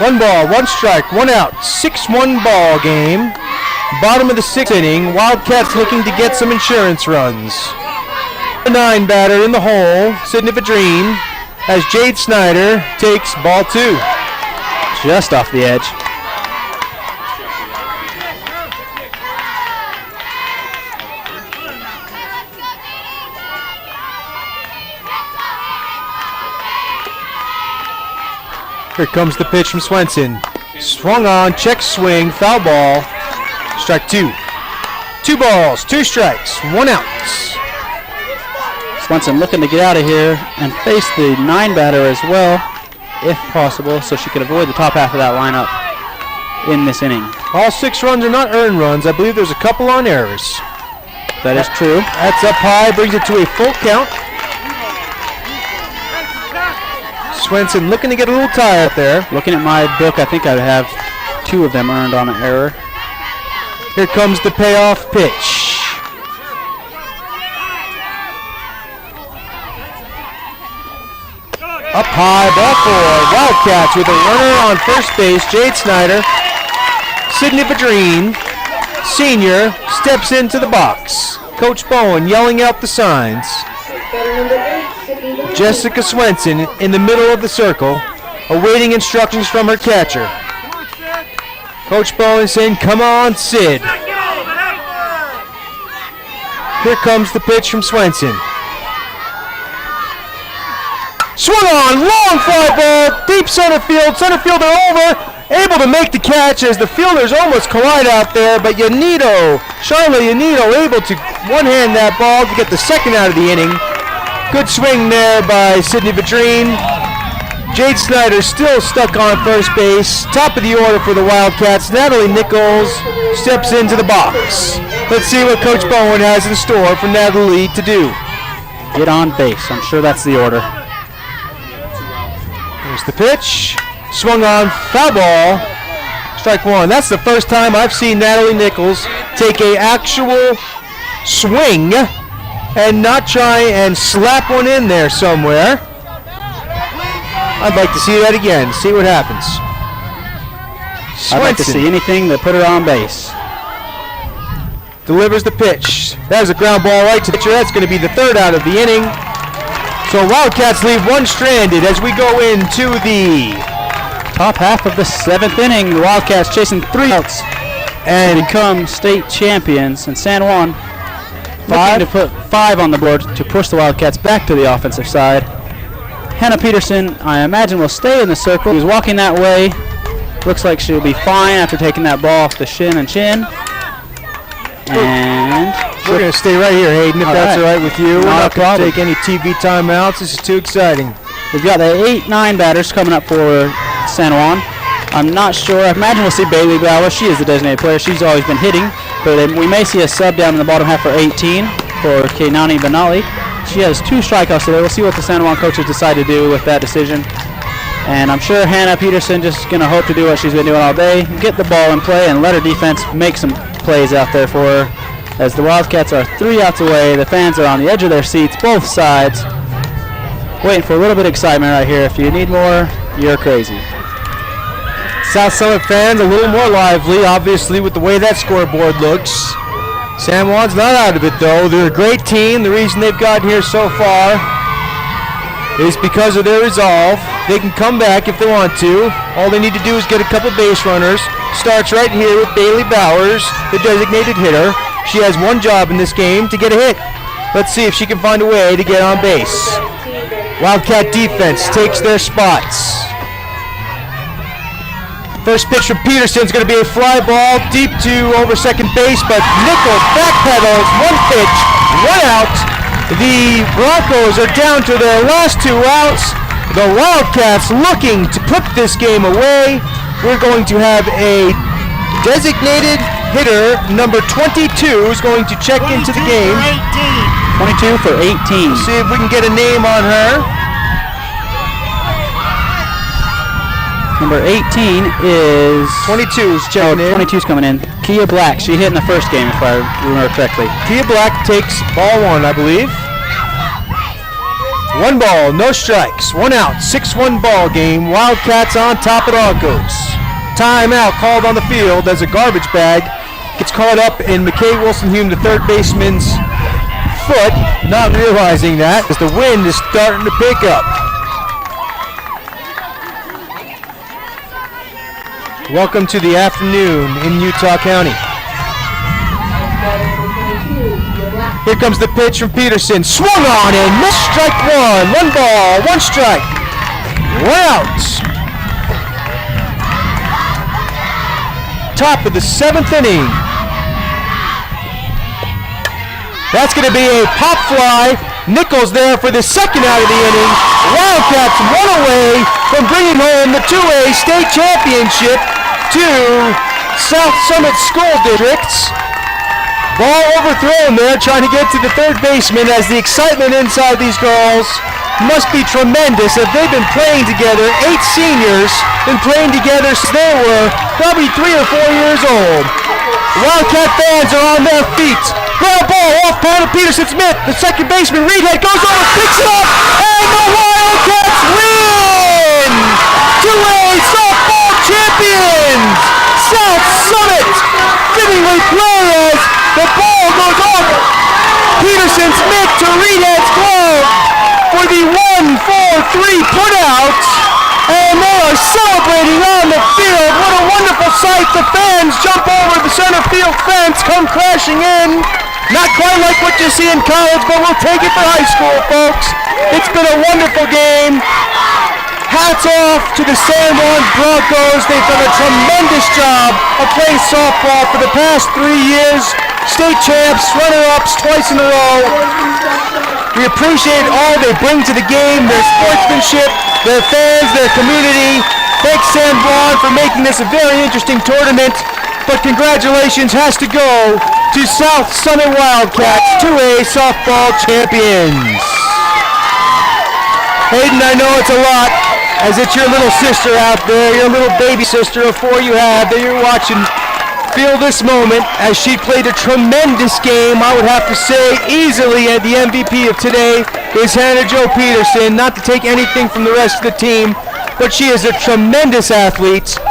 1 ball, 1 strike, 1 out. 6-1 ball game. Bottom of the 6th inning. Wildcats looking to get some insurance runs. The 9 batter in the hole, Sydney Vadreen, as Jade Snyder takes ball 2. Just off the edge. Here comes the pitch from Swenson. Swung on, check swing, foul ball. Strike 2. 2 balls, 2 strikes, 1 out. Swenson looking to get out of here and face the 9 batter as well, if possible, so she can avoid the top half of that lineup in this inning. All 6 runs are not earned runs. I believe there's a couple on errors. That is true. That's up high, brings it to a full count. Swenson looking to get a little tired there. Looking at my book, I think I have 2 of them earned on an error. Here comes the payoff pitch. Up high, ball 4. Wildcats with a runner on first base, Jade Snyder. Sydney Vadreen, senior, steps into the box. Coach Bowen yelling out the signs. Jessica Swenson in the middle of the circle, awaiting instructions from her catcher. Coach Bowen saying, "Come on, Sid." Here comes the pitch from Swenson. Swung on, long fly ball, deep center field. Center fielder over, able to make the catch as the fielders almost collide out there, but Charlotte Yanito able to one-hand that ball to get the second out of the inning. Good swing there by Sydney Vadreen. Jade Snyder still stuck on first base. Top of the order for the Wildcats. Natalie Nichols steps into the box. Let's see what Coach Bowen has in store for Natalie to do. Get on base. I'm sure that's the order. There's the pitch. Swung on, foul ball. Strike 1. That's the first time I've seen Natalie Nichols take a actual swing and not try and slap one in there somewhere. I'd like to see that again, see what happens. I'd like to see anything that put her on base. Delivers the pitch. There's a ground ball right to the pitcher. That's going to be the 3rd out of the inning. So Wildcats leave 1 stranded as we go into the top half of the 7th inning. The Wildcats chasing 3 outs and become state champions. And San Juan looking to put 5 on the board to push the Wildcats back to the offensive side. Hannah Peterson, I imagine, will stay in the circle. She's walking that way. Looks like she'll be fine after taking that ball off the shin and chin. And we're going to stay right here, Hayden, if that's all right with you. We're not going to take any TV timeouts. This is too exciting. We've got the 8-9 batters coming up for San Juan. I'm not sure. I imagine we'll see Bailey Bauer. She is the designated player. She's always been hitting. But we may see a sub down in the bottom half for 18 for Kainani Benali. She has 2 strikeouts today. We'll see what the San Juan coaches decide to do with that decision. And I'm sure Hannah Peterson just going to hope to do what she's been doing all day, get the ball in play and let her defense make some plays out there for her. As the Wildcats are 3 outs away, the fans are on the edge of their seats, both sides, waiting for a little bit of excitement right here. If you need more, you're crazy. South Summit fans a little more lively, obviously, with the way that scoreboard looks. San Juan's not out of it, though. They're a great team. The reason they've gotten here so far is because of their resolve. They can come back if they want to. All they need to do is get a couple base runners. Starts right here with Bailey Bowers, the designated hitter. She has 1 job in this game, to get a hit. Let's see if she can find a way to get on base. Wildcat defense takes their spots. First pitch from Peterson is going to be a fly ball deep to over second base, but Nichols backpedals, 1 pitch, 1 out. The Broncos are down to their last 2 outs. The Wildcats looking to put this game away. We're going to have a designated hitter, number 22, is going to check into the game. 22 for 18. See if we can get a name on her. Number 18 is 22's checking in. 22's coming in. Kia Black. She hit in the first game, if I remember correctly. Kia Black takes ball 1, I believe. 1 ball, no strikes, 1 out, 6-1 ball game. Wildcats on top of Broncos. Timeout called on the field as a garbage bag gets caught up in McKay Wilson-Hume, the third baseman's foot, not realizing that as the wind is starting to pick up. Welcome to the afternoon in Utah County. Here comes the pitch from Peterson. Swung on and missed. Strike one. One ball, one strike. One out. Top of the 7th inning. That's going to be a pop fly. Nichols there for the second out of the inning. Wildcats one away from bringing home the 2A state championship to South Summit School Districts. Ball overthrown there, trying to get to the third baseman as the excitement inside these girls must be tremendous. If they've been playing together, 8 seniors, been playing together since they were probably 3 or 4 years old. Wildcat fans are on their feet. Ground ball off part of Peterson Smith. The second baseman, Reedhead, goes over, picks it up, and the Wildcats win! 2A softball champions! South Summit fittingly play as the ball goes off Peterson Smith to Reedhead's glove for the 1-4-3 putout. And they are celebrating on the field. What a wonderful sight. The fans jump over the center field fence, come crashing in. Not quite like what you see in college, but we'll take it for high school, folks. It's been a wonderful game. Hats off to the San Juan Broncos. They've done a tremendous job of playing softball for the past 3 years. State champs, runner-ups twice in a row. We appreciate all they bring to the game, their sportsmanship, their fans, their community. Thanks San Juan for making this a very interesting tournament. But congratulations has to go to South Summit Wildcats, 2A softball champions. Hayden, I know it's a lot, as it's your little sister out there, your little baby sister of 4 you have that you're watching. Feel this moment as she played a tremendous game. I would have to say easily the MVP of today is Hannah Jo Peterson. Not to take anything from the rest of the team, but she is a tremendous athlete.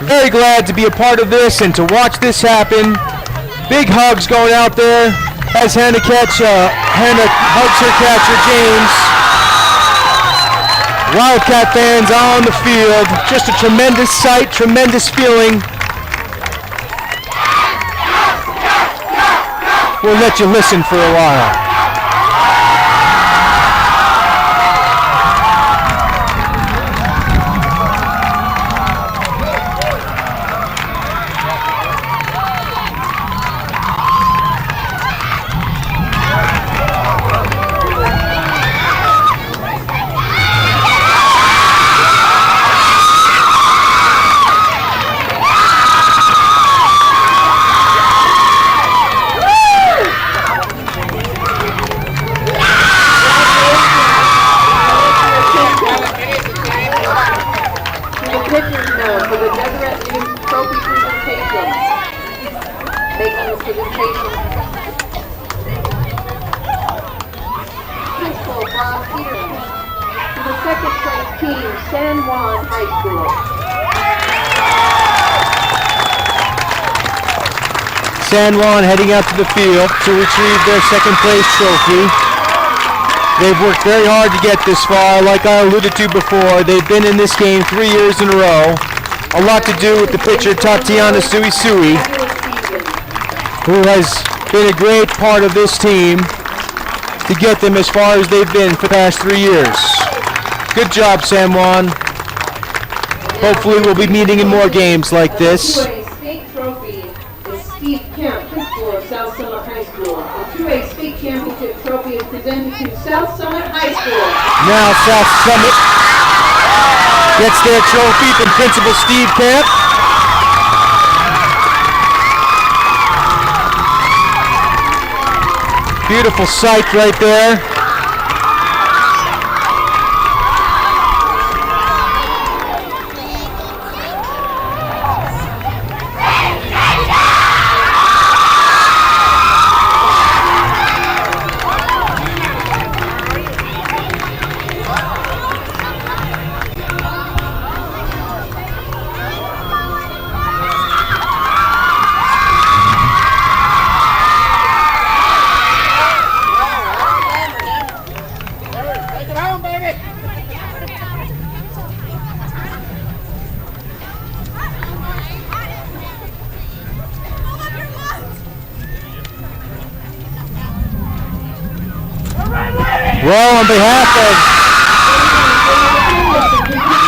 Very glad to be a part of this and to watch this happen. Big hugs going out there as Hannah hugs her catcher James. Wildcat fans on the field. Just a tremendous sight, tremendous feeling. We'll let you listen for a while. San Juan High School. San Juan heading out to the field to retrieve their second place trophy. They've worked very hard to get this far. Like I alluded to before, they've been in this game 3 years in a row. A lot to do with the pitcher Tatiana Suisui, who has been a great part of this team to get them as far as they've been for the past 3 years. Good job, San Juan. Hopefully we'll be meeting in more games like this. The 2A state trophy is Steve Kemp, principal of South Summit High School. The 2A state championship trophy is presented to South Summit High School. Now South Summit gets their trophy from Principal Steve Kemp. Beautiful sight right there. Well, on behalf of